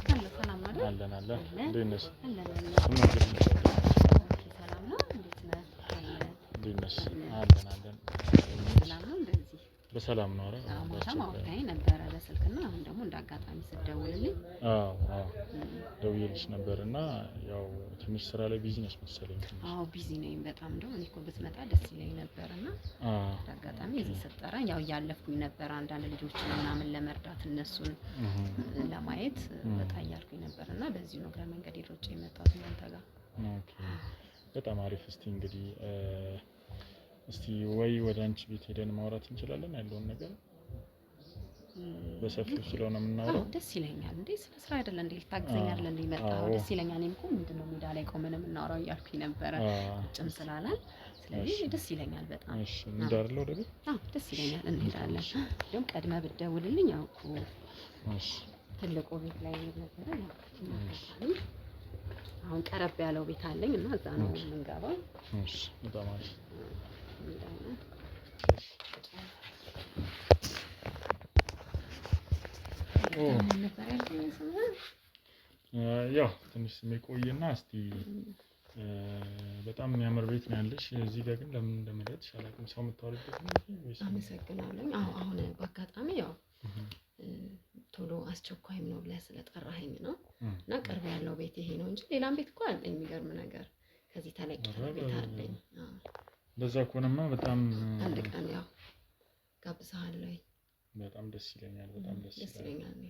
አለን እንዴት ነሽ? እንዴት ነሽ? አለን በሰላም ነው። አረ ማታም አውርታኝ ነበረ በስልክና አሁን ደግሞ እንዳጋጣሚ ስትደውልልኝ ደውዬልሽ ነበርና ያው ትንሽ ስራ ላይ ቢዚ ነሽ መሰለኝ። ቢዚ ነኝ በጣም። እንደው እኔ እኮ ብትመጣ ደስ ይለኝ ነበርና እንዳጋጣሚ እዚህ ስትጠራኝ ያው እያለፍኩኝ ነበር አንዳንድ ልጆችን ምናምን ለመርዳት እነሱን ለማየት በቃ እያልኩኝ ነበርና በዚህ ነው እግረ መንገድ ሮጬ የመጣሁት እናንተ ጋር። ኦኬ በጣም አሪፍ። እስቲ እንግዲህ ወይ ወደ አንቺ ቤት ሄደን ማውራት እንችላለን ያለውን ነገር በሰፊው ስለሆነ የምናወራው። ደስ ይለኛል። እንዴ ስለ ስራ አይደለ እንዴ ልታግዘኝ አይደለ እንዴ መጣው? ደስ ይለኛል። እኔም እኮ ምንድነው ሜዳ ላይ ቆመን የምናወራው እያልኩኝ ነበረ ቁጭም ስላላል። ስለዚህ ደስ ይለኛል በጣም። እሺ እንዳርለው ወደ ቤት ደስ ይለኛል። እንሄዳለን። እንደውም ቀድመህ ብትደውልልኝ ያው እኮ ትልቁ ቤት ላይ ነበረ ያው አሁን ቀረብ ያለው ቤት አለኝ እና እዛ ነው የምንገባው። እሺ በጣም አሪፍ። ያው ትንሽ ስሜ ቆይና እስቲ በጣም የሚያምር ቤት ነው ያለሽ። እዚህ ጋር ግን ለምን እንደመረጥሽ አላውቅም። ሰው የምታወሪበት ነው ወይስ? አመሰግናለሁ። አሁን በአጋጣሚ ያው ቶሎ አስቸኳይም ነው ብለህ ስለጠራኸኝ ነው እና ቅርብ ያለው ቤት ይሄ ነው እንጂ ሌላም ቤት እኮ አለኝ። የሚገርም ነገር ከዚህ ተለቅ ያለ ቤት አለኝ። እንደዛ ከሆነማ በጣም አንድ ቀን ያው ጋብዛለሁ። በጣም ደስ ይለኛል። በጣም ደስ ይለኛል።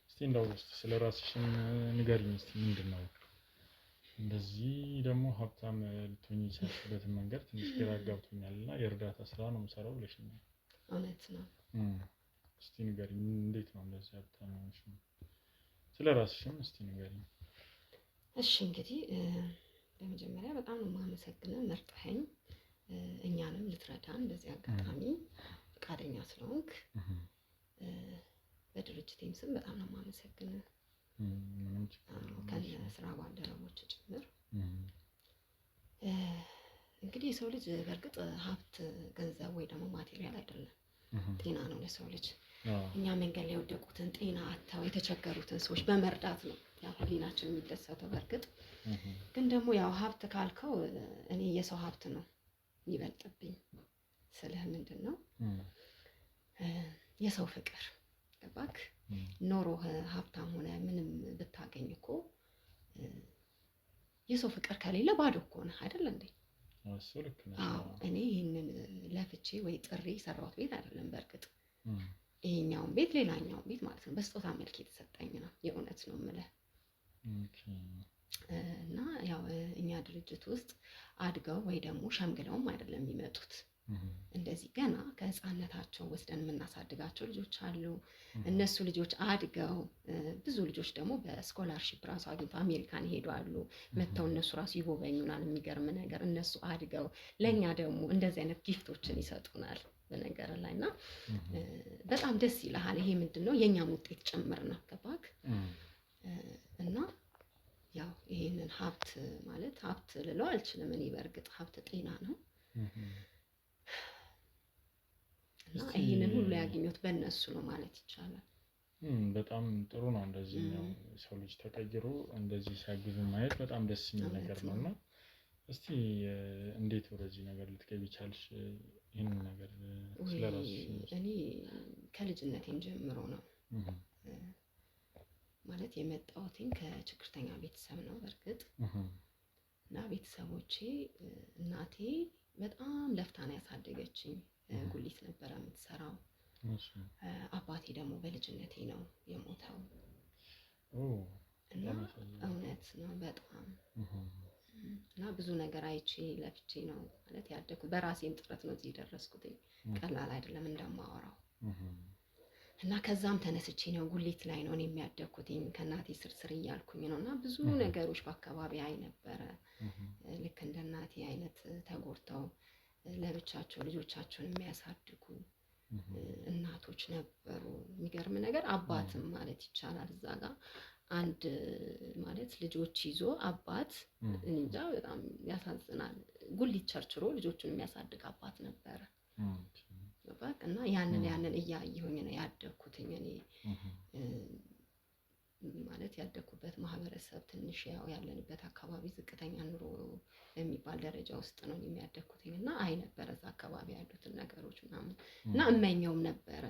እስቲ እንደው ስለ ራስሽን ንገሪኝ እስቲ። ምንድነው እንደዚህ ደግሞ ሀብታም ልትሆኚ የቻልሽበትን መንገድ ትንሽ ግራ አጋብቶኛልና የእርዳታ ስራ ነው የምሰራው ብለሽኛል። እውነት ነው። እስቲ ንገሪኝ እንዴት ነው እንደዚህ ሀብታም ሆንሽ? ስለ ራስሽም እስቲ ንገሪኝ። እሺ እንግዲህ በመጀመሪያ በጣም ነው የማመሰግነው መርጠኸኝ እኛንም ልትረዳን በዚህ አጋጣሚ ፈቃደኛ ስለሆንክ በድርጅቴም ስም በጣም ነው የማመሰግነው። ከስራ ባልደረቦች ጭምር። እንግዲህ የሰው ልጅ በእርግጥ ሀብት፣ ገንዘብ ወይ ደግሞ ማቴሪያል አይደለም፣ ጤና ነው ለሰው ልጅ። እኛ መንገድ ላይ የወደቁትን ጤና አጥተው የተቸገሩትን ሰዎች በመርዳት ነው ያው ህሊናችን የሚደሰተው። በእርግጥ ግን ደግሞ ያው ሀብት ካልከው እኔ የሰው ሀብት ነው ይበልጥብኝ ስልህ ምንድን ነው የሰው ፍቅር ገባክ? ኖሮ ሀብታም ሆነ ምንም ብታገኝ እኮ የሰው ፍቅር ከሌለ ባዶ እኮ ነህ አይደል እንዴ? እሱ ልክ ነው። አዎ እኔ ይህንን ለፍቼ ወይ ጥሪ የሰራሁት ቤት አይደለም። በእርግጥ ይሄኛውን ቤት ሌላኛውን ቤት ማለት ነው በስጦታ መልክ የተሰጠኝ ነው። የእውነት ነው የምልህ። እና ያው እኛ ድርጅት ውስጥ አድገው ወይ ደግሞ ሸምግለውም አይደለም የሚመጡት። እንደዚህ ገና ከህፃነታቸው ወስደን የምናሳድጋቸው ልጆች አሉ። እነሱ ልጆች አድገው ብዙ ልጆች ደግሞ በስኮላርሺፕ ራሱ አግኝተው አሜሪካን ይሄዱ አሉ። መጥተው እነሱ ራሱ ይጎበኙናል። የሚገርም ነገር እነሱ አድገው ለእኛ ደግሞ እንደዚህ አይነት ጊፍቶችን ይሰጡናል በነገር ላይ እና በጣም ደስ ይልሃል። ይሄ ምንድን ነው የእኛም ውጤት ጭምር ነው። ገባክ? እና ያው ይሄንን ሀብት ማለት ሀብት ልለው አልችልም እኔ። በእርግጥ ሀብት ጤና ነው እና ይሄንን ሁሉ ያገኘሁት በእነሱ ነው ማለት ይቻላል። በጣም ጥሩ ነው። እንደዚህ ነው ሰው ልጅ ተቀይሮ እንደዚህ ሲያግዙ ማየት በጣም ደስ የሚል ነገር ነው። እና እስቲ እንዴት ወደዚህ ነገር ልትገቢ ቻልሽ? ይህንን ነገር ስለራስሽ። እኔ ከልጅነቴም ጀምሮ ነው ማለት የመጣሁትኝ ከችግርተኛ ቤተሰብ ነው በእርግጥ። እና ቤተሰቦቼ እናቴ በጣም ለፍታ ነው ያሳደገችኝ። ጉሊት ነበረ የምትሰራው። አባቴ ደግሞ በልጅነቴ ነው የሞተው። እና እውነት ነው በጣም እና ብዙ ነገር አይቼ ለፍቼ ነው ማለት ያደኩት። በራሴም ጥረት ነው እዚህ የደረስኩትኝ። ቀላል አይደለም እንደማወራው። እና ከዛም ተነስቼ ነው ጉሊት ላይ ነው እኔ የሚያደኩትኝ ከእናቴ ስር እያልኩኝ ነው። እና ብዙ ነገሮች በአካባቢ አይ ነበረ። ልክ እንደ እናቴ አይነት ተጎድተው ለብቻቸው ልጆቻቸውን የሚያሳድጉ እናቶች ነበሩ። የሚገርም ነገር አባትም ማለት ይቻላል እዛ ጋር አንድ ማለት ልጆች ይዞ አባት እንጃ በጣም ያሳዝናል። ጉሊት ቸርችሮ ልጆቹን የሚያሳድግ አባት ነበረ። እና ያንን እያየሁኝ ነው ያደኩትኝ እኔ። ማለት ያደኩበት ማህበረሰብ ትንሽ ያው ያለንበት አካባቢ ዝቅተኛ ኑሮ የሚባል ደረጃ ውስጥ ነው የሚያደኩትኝ። እና አይ ነበረ እዛ አካባቢ ያሉትን ነገሮች ምናምን እና እመኘውም ነበረ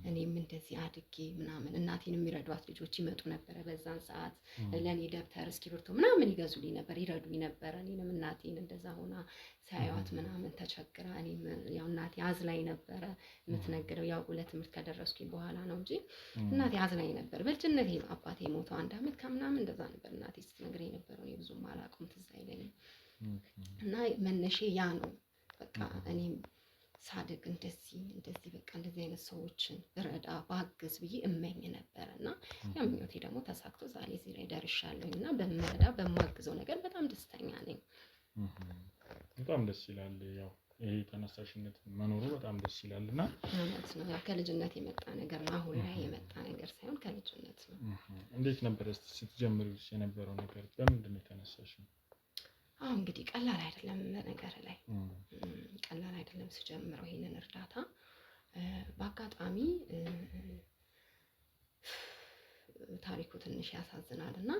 እኔም እንደዚህ አድጌ ምናምን። እናቴን የሚረዷት ልጆች ይመጡ ነበረ በዛን ሰዓት ለእኔ ደብተር እስክሪብቶ ምናምን ይገዙልኝ ነበር፣ ይረዱኝ ነበረ። እኔንም እናቴን እንደዛ ሆና ሳያዋት ምናምን ተቸግራ እኔም ያው እናቴ አዝላኝ ነበረ የምትነግደው። ያው ለትምህርት ከደረስኩኝ በኋላ ነው እንጂ እናቴ አዝላኝ ነበር። በልጅነቴ ነው አባቴ ሞተው 1 ዓመት ከምናምን እንደዛ ነበር እናቴ ስትነግረኝ ነበረው። እኔ ብዙም አላውቅም፣ ትዝ አይለኝም። እና መነሼ ያ ነው በቃ እኔም ሳድግ እንደዚህ በቃ እንደዚህ አይነት ሰዎችን ረዳ ባግዝ ብዬ እመኝ ነበር። እና ያ ምኞቴ ደግሞ ተሳክቶ ዛሬ እዚህ ላይ ደርሻለሁ። እና በምረዳ በማግዘው ነገር በጣም ደስተኛ ነኝ። በጣም ደስ ይላል። ያው ይሄ ተነሳሽነት መኖሩ በጣም ደስ ይላል። እና እውነት ነው ያው ከልጅነት የመጣ ነገር ነው። አሁን ላይ የመጣ ነገር ሳይሆን ከልጅነት ነው። እንዴት ነበር ስትጀምሪው የነበረው ነገር? በምንድን ነው የተነሳሽው? እንግዲህ ቀላል አይደለም። በነገር ላይ ቀላል አይደለም ስጀምረው ይሄንን እርዳታ። በአጋጣሚ ታሪኩ ትንሽ ያሳዝናል። እና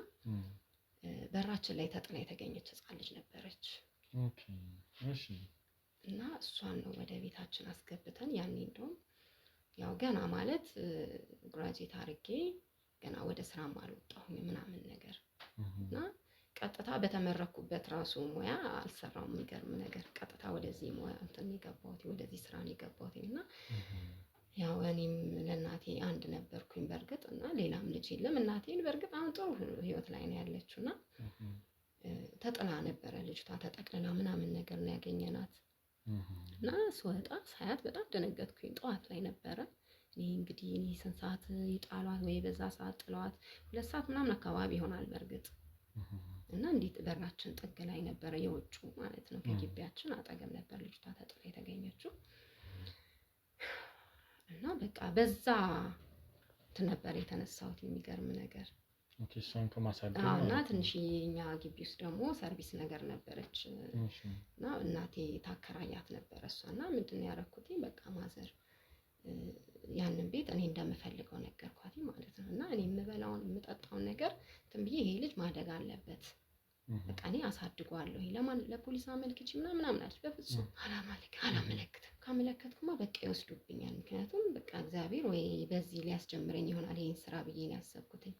በራችን ላይ ተጥላ የተገኘች ህፃን ልጅ ነበረች። እና እሷን ነው ወደ ቤታችን አስገብተን ያኔ እንደውም ያው ገና ማለት ግራጁዌት አድርጌ ገና ወደ ስራም አልወጣሁኝ ምናምን ነገር እና ቀጥታ በተመረኩበት ራሱ ሙያ አልሰራውም። የሚገርም ነገር ቀጥታ ወደዚህ ሙያ እንትን የገባሁት ወደዚህ ስራ ነው የገባሁት። እና ያው እኔም ለእናቴ አንድ ነበርኩኝ በእርግጥ እና ሌላም ልጅ የለም። እናቴን በእርግጥ አሁን ጥሩ ህይወት ላይ ነው ያለችው። እና ተጥላ ነበረ ልጅቷ ተጠቅልላ ምናምን ነገር ነው ያገኘናት። እና ስወጣ ሳያት በጣም ደነገጥኩኝ። ጠዋት ላይ ነበረ። እንግዲህ ስንት ሰዓት ይጣሏት ወይ በዛ ሰዓት ጥለዋት 2 ሰዓት ምናምን አካባቢ ይሆናል በእርግጥ። እና እንዴት በራችን ጥግ ላይ ነበረ የውጩ ማለት ነው ከግቢያችን አጠገብ ነበር ልጅቷ ተጥላ የተገኘችው። እና በቃ በዛ ነበር የተነሳሁት። የሚገርም ነገር እሷን ከማሳደግ እና ትንሽዬ እኛ ግቢ ውስጥ ደግሞ ሰርቪስ ነገር ነበረች። እና እናቴ ታከራያት ነበረ እሷ። እና ምንድን ነው ያደረኩት በቃ ማዘር ያንን ቤት እኔ እንደምፈልገው ነገርኳት ማለት ነው። እና እኔ የምበላውን የምጠጣውን ነገር እንትን ብዬ ይሄ ልጅ ማደግ አለበት በቃ እኔ አሳድገዋለሁ። ለማን ለፖሊስ አመልክቼ ምናምን አለች። በፍጹም አላመለክትም። ካመለከትኩማ በቃ ይወስዱብኛል። ምክንያቱም በቃ እግዚአብሔር ወይ በዚህ ሊያስጀምረኝ ይሆናል ይሄን ስራ ብዬ ነው ያሰብኩትኝ።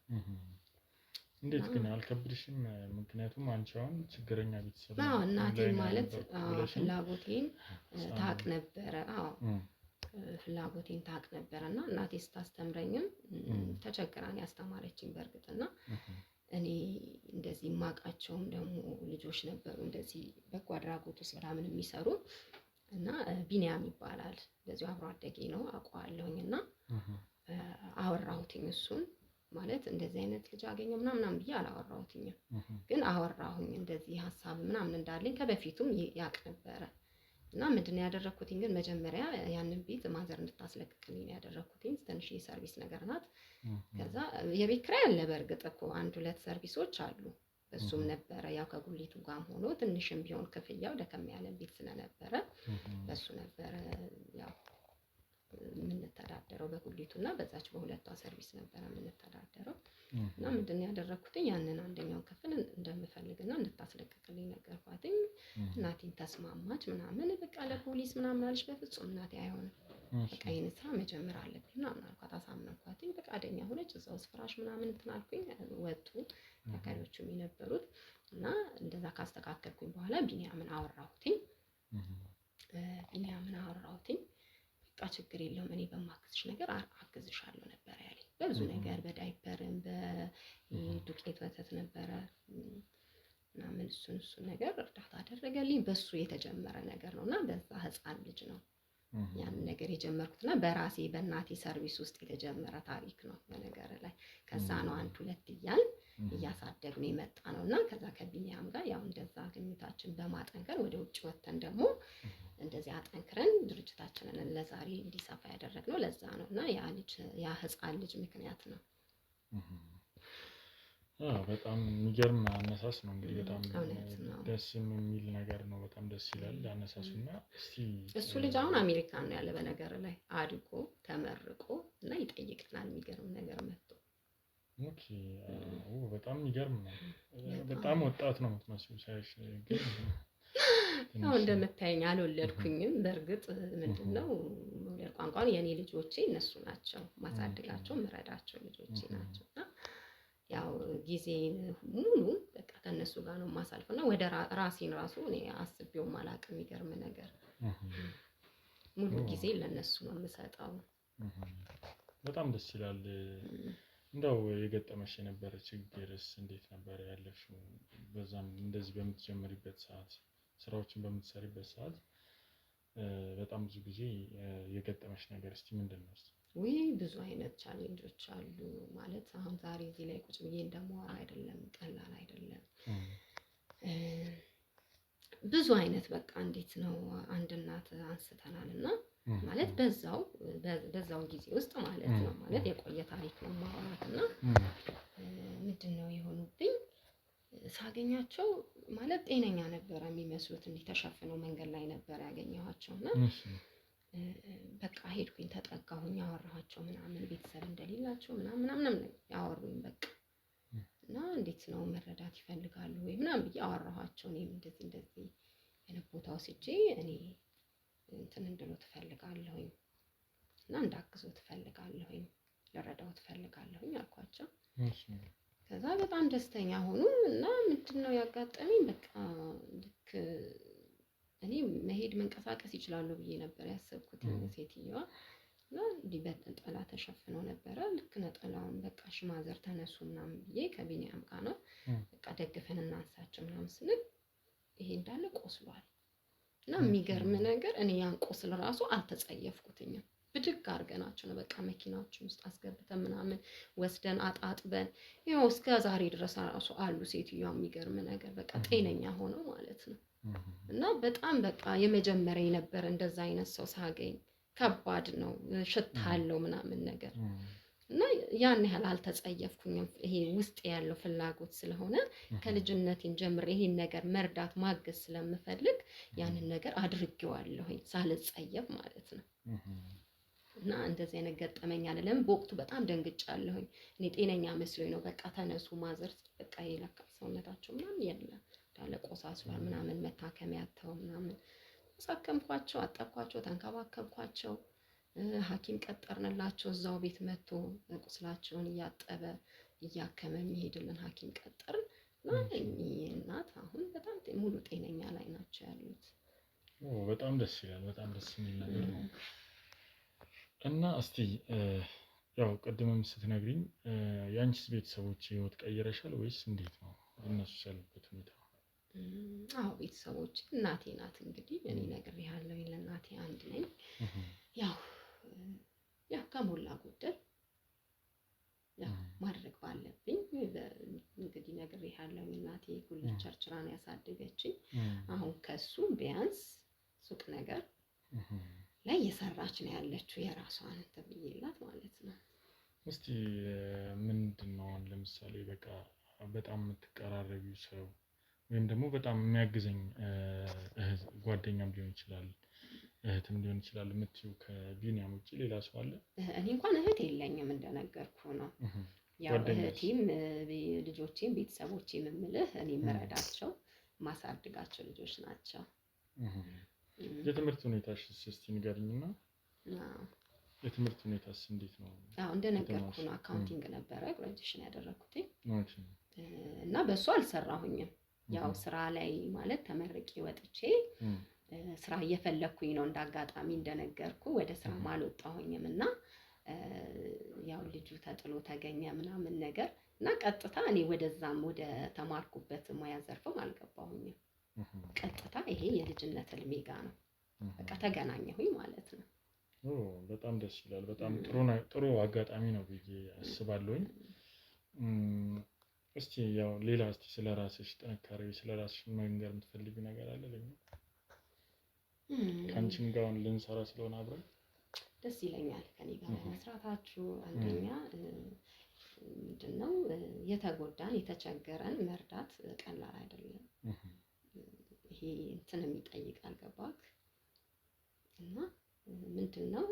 እንዴት ግን አልከብድሽም? ምክንያቱም አንቺ አሁን ችግረኛ ቤተሰብ አዎ እናቴ ላይ ነው ማለት ያነበርኩት ብለሽኝ ፍላጎቴን ህፃን ታቅ ነበረ። አዎ እም፣ ፍላጎቴን ታቅ ነበረ እና እናቴ ስታስተምረኝም እም፣ ተቸግራን ያስተማረችኝ በእርግጥና እም፣ እኔ እንደዚህ የማውቃቸውም ደግሞ ልጆች ነበሩ እንደዚህ በጎ አድራጎት ውስጥ ምናምን የሚሰሩ እና ቢኒያም ይባላል እንደዚሁ አብሮ አደጌ ነው አውቀዋለሁኝ እና እም፣ አወራሁትኝ እሱን ማለት እንደዚህ አይነት ልጅ አገኘው ምናምን ብዬ አላወራሁትኝም፣ እም፣ ግን አወራሁኝ እንደዚህ ሀሳብ ምናምን እንዳለኝ ከበፊቱም ያውቅ ነበረ እና ምንድን ነው ያደረኩትኝ ግን መጀመሪያ ያንን ቤት ማዘር እንድታስለቅቅልኝ ያደረኩትኝ ትንሽ የሰርቪስ ነገር ናት። እም፣ ከዛ የቤት ኪራይ አለ በእርግጥ እኮ 1-2 ሰርቪሶች አሉ። እሱም ነበረ ያው ከጉሊቱ ጋርም ሆኖ ትንሽም ቢሆን ክፍያው ደከም ያለ ቤት ስለነበረ በሱ ነበረ ያው የምንተዳደረው በጉሊቱ እና በዛች በሁለቷ ሰርቪስ ነበረ የምንተዳደረው። እና ምንድን ነው ያደረኩትኝ ያንን አንደኛውን ክፍል እንደምፈልግና እንድታስለቅቅልኝ ነገርኳትኝ። እናቴን ተስማማች ምናምን በቃ ለፖሊስ ምናምን አለች። በፍጹም እናቴ አይሆንም በቃ ይሄን ስራ መጀመር አለብኝ ምናምን አልኳት። አሳመንኳትኝ ፈቃደኛ ሆነች። እዛው ውስጥ ፍራሽ ምናምን እንትን አልኩኝ። ወጡ ተካሪዎቹም የነበሩት እና እንደዛ ካስተካከልኩኝ በኋላ ቢኒያምን አወራሁትኝ። በቃ ችግር የለውም እኔ በማግዝሽ ነገር አግዝሻለሁ ነበር ያለኝ። በብዙ ነገር በዳይፐርም በዱቄት ወተት ነበረ ምናምን እሱን ነገር እርዳታ አደረገልኝ። በሱ የተጀመረ ነገር ነው እና በዛ ህፃን ልጅ ነው ያን ነገር የጀመርኩትና በራሴ በእናቴ ሰርቪስ ውስጥ የተጀመረ ታሪክ ነው በነገር ላይ። ከዛ ነው 1-2 እያልን እያሳደግን የመጣ ነው እና ከዛ ከቢኒያም ጋር ያው እንደዛ ግንኙነታችን በማጠንከር ወደ ውጭ ወጥተን ደግሞ እንደዚህ አጠንክረን ድርጅታችንን ለዛሬ እንዲሰፋ ያደረግነው ለዛ ነው እና ያ ህፃን ልጅ ምክንያት ነው። በጣም የሚገርም አነሳስ ነው እንግዲህ በጣም እውነት ነው። ደስ የሚል ነገር ነው። በጣም ደስ ይላል አነሳሱና። እስቲ እሱ ልጅ አሁን አሜሪካን ነው ያለ በነገር ላይ አድጎ ተመርቆ እና ይጠይቀናል የሚገርም ነገር መጥቶ። ኦኬ በጣም የሚገርም ነው። በጣም ወጣት ነው የምትመስለው ሳይሽ ግን ያው እንደምታየኝ አልወለድኩኝም። በእርግጥ ምንድነው መውለድ ቋንቋን የኔ ልጆቼ እነሱ ናቸው ማሳደጋቸው ምረዳቸው ልጆቼ ናቸው እና ያው ጊዜን ሙሉ በቃ ከነሱ ጋር ነው ማሳልፈውና ወደ ራሴን ራሱ እኔ አስቤው ማላውቅ የሚገርም ነገር ሙሉ ጊዜ ለነሱ ነው የምሰጠው። በጣም ደስ ይላል። እንደው የገጠመሽ የነበረ ችግርስ እንዴት ነበር ያለሽው? በዛም እንደዚህ በምትጀምሪበት ሰዓት ስራዎችን በምትሰሪበት ሰዓት በጣም ብዙ ጊዜ የገጠመሽ ነገር እስቲ ምንድነው? ብዙ አይነት ቻሌንጆች አሉ ማለት አሁን ዛሬ እዚህ ላይ ቁጭ ብዬ እንደማወራ አይደለም፣ ቀላል አይደለም። ብዙ አይነት በቃ እንዴት ነው አንድ እናት አንስተናል እና ማለት በዛው ጊዜ ውስጥ ማለት ነው ማለት የቆየ ታሪክ ነው ማውራት እና ምንድነው የሆኑብኝ ሳገኛቸው ማለት ጤነኛ ነበረ የሚመስሉት እንዲህ ተሸፍነው መንገድ ላይ ነበር ያገኘኋቸውና በቃ ሄድኩኝ ተጠጋሁኝ አወራኋቸው ምናምን ቤተሰብ እንደሌላቸው ምናምን ያወሩኝ በቃ እና እንዴት ነው መረዳት ይፈልጋሉ ወይ ምናምን ብዬ አወራኋቸው። እኔም እንደዚህ አይነት ቦታ ወስጄ እኔ እንትን እንድለው ትፈልጋለሁኝ እና እንዳግዘው ትፈልጋለሁኝ ልረዳው ትፈልጋለሁኝ አልኳቸው። ከዛ በጣም ደስተኛ ሆኑ እና ምንድነው ያጋጠመኝ በቃ ልክ እኔ መሄድ መንቀሳቀስ ይችላሉ ብዬ ነበር ያሰብኩት። ሴትዮዋ እና እንዲህ በነጠላ ተሸፍነው ነበረ። ልክ ነጠላውን በቃ ሽማዘር ተነሱ ምናምን ብዬ ከቢኒያም ጋር ነው በቃ ደግፈን እናንሳቸው ምናምን ስንል ይሄ እንዳለ ቆስሏል እና የሚገርም ነገር እኔ ያን ቆስል ራሱ አልተጸየፍኩትኝም። ብድግ አድርገናቸው ነው በቃ መኪናዎችን ውስጥ አስገብተን ምናምን ወስደን አጣጥበን ይኸው እስከ ዛሬ ድረስ ራሱ አሉ። ሴትዮዋ የሚገርም ነገር በቃ ጤነኛ ሆነው ማለት ነው። እና በጣም በቃ የመጀመሪያ ነበር እንደዛ አይነት ሰው ሳገኝ። ከባድ ነው፣ ሽታ አለው ምናምን ነገር እና ያን ያህል አልተጸየፍኩኝም። ይሄ ውስጥ ያለው ፍላጎት ስለሆነ ከልጅነቴም ጀምሬ ይሄን ነገር መርዳት ማገዝ ስለምፈልግ ያንን ነገር አድርጌዋለሁኝ ሳልጸየፍ ማለት ነው። እና እንደዚህ አይነት ገጠመኝ አለ። ለምን በወቅቱ በጣም ደንግጫለሁኝ። እኔ ጤነኛ መስሎኝ ነው በቃ ተነሱ ማዘር በቃ የለካ ሰውነታቸው ምናምን የለም እንዳለ ቆሳስሏል ምናምን መታከሚያ አጥተው ምናምን አሳከምኳቸው፣ አጠብኳቸው፣ ተንከባከብኳቸው። ሐኪም ቀጠርንላቸው እዛው ቤት መጥቶ ቁስላቸውን እያጠበ እያከመ የሚሄድልን ሐኪም ቀጠርን እና እኚህ እናት አሁን በጣም ሙሉ ጤነኛ ላይ ናቸው ያሉት። በጣም ደስ ይላል። በጣም ደስ የሚል ነገር ነው። እና እስቲ ያው ቅድምም ስትነግሪኝ የአንቺስ ቤተሰቦች ህይወት ቀይረሻል ወይስ እንዴት ነው እነሱ ያሉበት ሁኔታ? አዎ ቤተሰቦች እናቴ ናት እንግዲህ እኔ ነግሬሃለሁ ለእናቴ አንድ ነኝ። ያው ከሞላ ጎደል ያው ማድረግ ባለብኝ እንግዲህ ነግሬሃለሁ እናቴ ጉልት ቸርችራ ነው ያሳደገችኝ። አሁን ከሱ ቢያንስ ሱቅ ነገር ላይ እየሰራች ነው ያለችው የራሷን ተብዬላት ማለት ነው። እስቲ ምንድነው ለምሳሌ በቃ በጣም የምትቀራረቢው ሰው ወይም ደግሞ በጣም የሚያግዘኝ ጓደኛም ሊሆን ይችላል እህትም ሊሆን ይችላል የምትይው ከቢኒያም ውጪ ሌላ ሰው አለ? እኔ እንኳን እህት የለኝም እንደነገርኩ ነው። ያው እህቴም ልጆቼም ቤተሰቦቼም የምልህ እኔ የምረዳቸው ማሳድጋቸው ልጆች ናቸው። የትምህርት ሁኔታሽ እስቲ ንገሪኝና። የትምህርት ሁኔታስ እንዴት ነው? አዎ እንደነገርኩ ነው አካውንቲንግ ነበረ ግራጁዌሽን ያደረኩት እና በሱ አልሰራሁኝም። ያው ስራ ላይ ማለት ተመርቄ ወጥቼ ስራ እየፈለኩኝ ነው እንዳጋጣሚ እንደነገርኩ ወደ ስራ አልወጣሁኝም እና ያው ልጁ ተጥሎ ተገኘ ምናምን ነገር እና ቀጥታ እኔ ወደዛም ወደ ተማርኩበት ሙያ ዘርፍም አልገባሁኝም። ቀጥታ ይሄ የልጅነት እድሜ ጋር ነው በቃ ተገናኘሁኝ ማለት ነው። በጣም ደስ ይላል። በጣም ጥሩ አጋጣሚ ነው ብዬ አስባለሁኝ። እስቲ ያው ሌላ እስቲ ስለራስሽ ጥንካሬ ስለራስሽ መንገር የምትፈልጊው ነገር አለ ለኛ? ካንቺም ጋር ልንሰራ ስለሆነ አብረን ደስ ይለኛል ከኔ ጋር መስራታችሁ። አንደኛ ምንድነው የተጎዳን የተቸገረን መርዳት ቀላል አይደለም። ይሄ እንትን የሚጠይቅ አልገባክ እና ምንድነው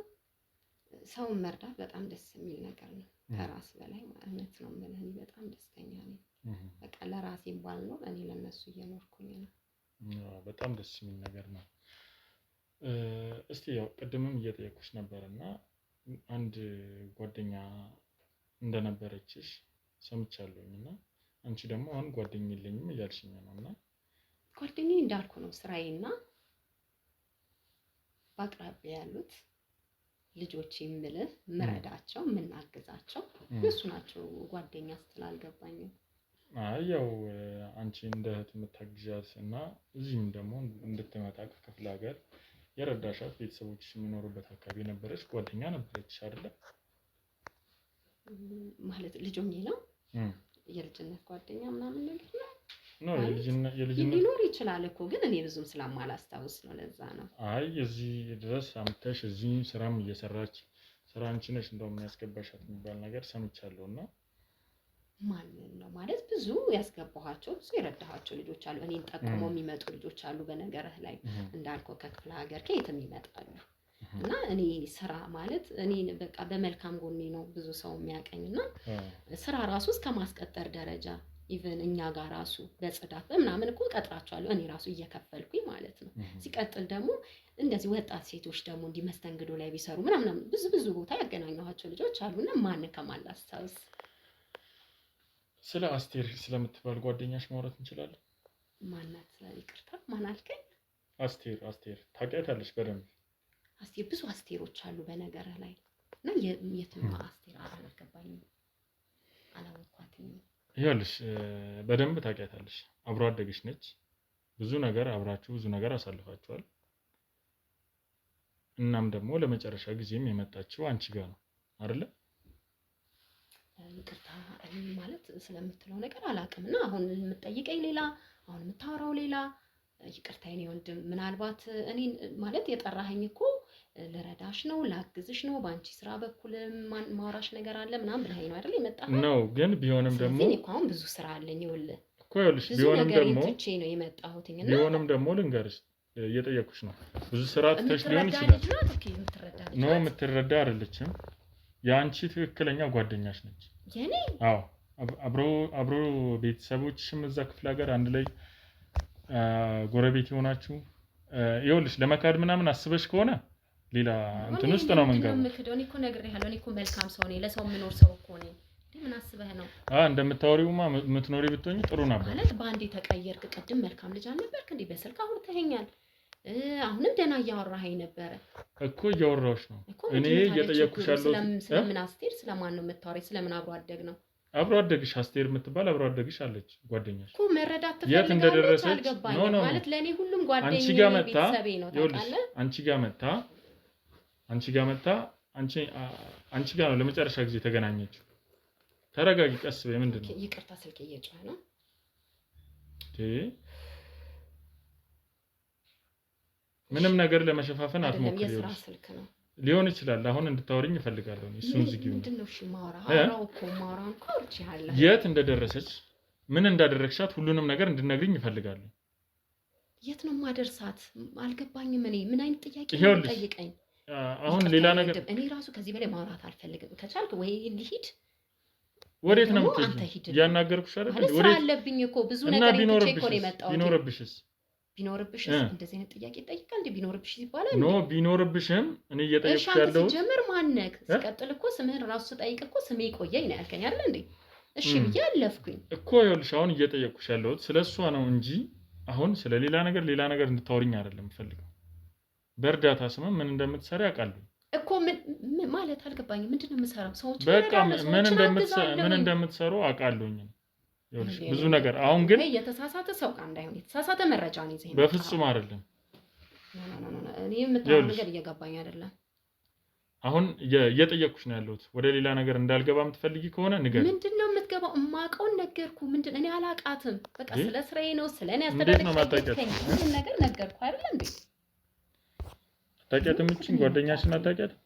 ሰውን መርዳት በጣም ደስ የሚል ነገር ነው። ከራስ በላይ ማለት ነው ማለት ነው። በጣም ደስተኛ ነኝ። በቃ ለራሴ ባልኖር እኔ ለነሱ እየኖርኩኝ ነው። በጣም ደስ የሚል ነገር ነው። እስቲ ያው ቅድምም እየጠየኩሽ ነበርና አንድ ጓደኛ እንደነበረችሽ ሰምቻለሁኝና አንቺ ደግሞ አሁን ጓደኛ የለኝም እያልሽኝ ነውና ጓደኛዬ እንዳልኩ ነው ስራዬና በአቅራቢያ ያሉት ልጆች የምልህ ምረዳቸው ምናግዛቸው እሱ ናቸው። ጓደኛ ስላልገባኝ ያው አንቺ እንደ እህት የምታግዣት እና እዚህም ደግሞ እንድትመጣ ከክፍለ ሀገር የረዳሻት ቤተሰቦችሽ የሚኖሩበት አካባቢ ነበረች ጓደኛ ነበረች አይደለ? ማለት ልጆኜ ነው የልጅነት ጓደኛ ምናምን ነገር ነው የልጅነት ሊኖር ይችላል እኮ ግን እኔ ብዙም ስለማላስታውስ ነው። ለዛ ነው እዚህ ድረስ አምጥተሽ እዚህ ስራም እየሰራች ስራ አንቺ ነሽ እንደውም ያስገባሻት የሚባል ነገር ሰምቻለሁና ማንን ነው ማለት ብዙ ያስገባኋቸው ብዙ የረዳኋቸው ልጆች አሉ። እኔን ጠቁመው የሚመጡ ልጆች አሉ። በነገርህ ላይ እንዳልከው ከክፍለ ሀገር ከየትም ይመጣሉ እና እኔ ስራ ማለት እኔ በቃ በመልካም ጎኔ ነው ብዙ ሰው የሚያቀኝና ስራ ራሱ እስከ ማስቀጠር ደረጃ ኢቭን እኛ ጋር ራሱ በጽዳት በምናምን እኮ ቀጥራቸዋለሁ እኔ ራሱ እየከፈልኩኝ ማለት ነው። ሲቀጥል ደግሞ እንደዚህ ወጣት ሴቶች ደግሞ እንዲህ መስተንግዶ ላይ ቢሰሩ ምናምን ብዙ ቦታ ያገናኘኋቸው ልጆች አሉና ማን ከማን ላስታውስ? ስለ አስቴር ስለምትባል ጓደኛሽ ማውራት እንችላለን? ማናት? ይቅርታ ማን አልከኝ? አስቴር ታውቂያታለሽ በደንብ? አስቴር ብዙ አስቴሮች አሉ በነገርህ ላይ እና የትም አስቴር አልገባኝም አላወኳትም። ይኸውልሽ በደንብ ታውቂያታለሽ። አብሮ አደግሽ ነች። ብዙ ነገር አብራችሁ ብዙ ነገር አሳልፋችኋል። እናም ደግሞ ለመጨረሻ ጊዜም የመጣችው አንቺ ጋር ነው አይደለ? ይቅርታ ማለት ስለምትለው ነገር አላውቅም እና አሁን የምትጠይቀኝ ሌላ አሁን የምታወራው ሌላ። ይቅርታ የኔ ወንድም ምናልባት እኔን ማለት የጠራኸኝ እኮ ልረዳሽ ነው ላግዝሽ ነው በአንቺ ስራ በኩል ማውራሽ ነገር አለ ምናምን ብለኸኝ ነው አይደል የመጣኸው? ነው ግን ቢሆንም ደግሞ እኔ እኮ አሁን ብዙ ስራ አለኝ ይኸውልህ እኮ ይኸውልሽ ቢሆንም ደግሞ ትቼ ነው የመጣሁት እና ቢሆንም ደግሞ ልንገርሽ እየጠየኩሽ ነው። ብዙ ስራ ትተሽ ሊሆን ይችላል። ነው የምትረዳ አይደለችም። የአንቺ ትክክለኛ ጓደኛሽ ነች። የኔ አዎ አብሮ ቤተሰቦችሽም እዛ ክፍለ ሀገር አንድ ላይ ጎረቤት ይሆናችሁ ይኸውልሽ ለመካድ ምናምን አስበሽ ከሆነ ሌላ እንትን ውስጥ ነው መንገድ። እኔ እኮ ነግሬሃለሁ። እኔ እኮ መልካም ሰው ነኝ። ለሰው የምኖር ሰው እኮ ነኝ። ምን ምን አስበህ ነው? እንደምታወሪውማ የምትኖሪ ብትሆኚ ጥሩ ነበር ማለት በአንዴ ተቀየርክ። ቅድም መልካም ልጅ አልነበርክ እንዴ? በስልክ አውርተኸኛል። አሁንም ደህና እያወራኸኝ ነበረ እኮ። እያወራሁሽ ነው እኔ እየጠየኩሽ ያለው። ስለምን አስቴር? ስለማን ነው የምታወሪኝ? ስለምን አብሮ አደግ ነው? አብሮ አደግሽ አስቴር የምትባል አብሮ አደግሽ አለች ጓደኛሽ እኮ። መረዳት የት እንደደረሰች አልገባኝም። ማለት ለኔ ሁሉም ጓደኛዬ ቤተሰቤ ነው ታውቃለህ። አንቺ ጋር መጣ አንቺ ጋር ነው ለመጨረሻ ጊዜ ተገናኘችው። ተረጋጊ፣ ቀስ በይ። ምንድን ነው? ይቅርታ ስልክ እየጮኸ ነው። ምንም ነገር ለመሸፋፈን አትሞክሪ። የስራ ስልክ ነው ሊሆን ይችላል። አሁን እንድታወሪኝ እፈልጋለሁ። እሱን ዝጊው። ምንድነው? እሺ ማውራው እኮ አውርቼሃለሁ። የት እንደደረሰች ምን እንዳደረግሻት ሁሉንም ነገር እንድነግሪኝ እፈልጋለሁ። የት ነው ማደርሳት? አልገባኝም። እኔ ምን አይነት ጥያቄ ነው ጠይቀኝ። አሁን ሌላ ነገር እኔ ራሱ ከዚህ በላይ ማውራት አልፈልግም። ከቻልክ ወይ ልሂድ። ወዴት ነው የምትሄጂው? ያናገርኩሽ አይደል? ወዴት አለብኝ እኮ ብዙ ነገር እኮ ነው የመጣው። ቢኖርብሽስ እንደዚህ አይነት ጥያቄ ይጠይቃል እንዴ? ቢኖርብሽ ይባላል? ኖ ቢኖርብሽም እኔ እየጠየቅኩሽ ያለው ሲጀምር ማነክ ሲቀጥል እኮ ስምህን ራሱ ስጠይቅ እኮ ስሜ ቆየኝ ነው ያልከኝ አይደል እንዴ? እሺ ብዬ አለፍኩኝ እኮ። ይኸውልሽ አሁን እየጠየቅኩሽ ያለሁት ስለሷ ነው እንጂ አሁን ስለ ሌላ ነገር እንድታወሪኝ አይደለም ፈልገው። በእርዳታ ስም ምን እንደምትሰሪ አውቃለሁ እኮ። ምን ማለት አልገባኝም። ምንድነው የምሰራው? ሰዎች በቃ ምን እንደምትሰሩ አውቃለሁኝ። ይኸውልሽ ብዙ ነገር አሁን ግን የተሳሳተ ሰው ጋር እንዳይሆን የተሳሳተ መረጃ ነው ይዘኝ። በፍጹም አይደለም። እኔ የምታወራው ነገር እየገባኝ አይደለም። አሁን እየጠየቅኩሽ ነው ያለሁት። ወደ ሌላ ነገር እንዳልገባ የምትፈልጊ ከሆነ ንገር። ምንድነው የምትገባው? እማውቀውን ነገርኩ። እኔ አላውቃትም። በቃ ስለ ስራዬ ነው ስለኔ አስተዳደግ ነው ነገር ነገርኩ አይደል እንዴ? አታውቂያትም? እቺን ጓደኛሽን አታውቂያትም?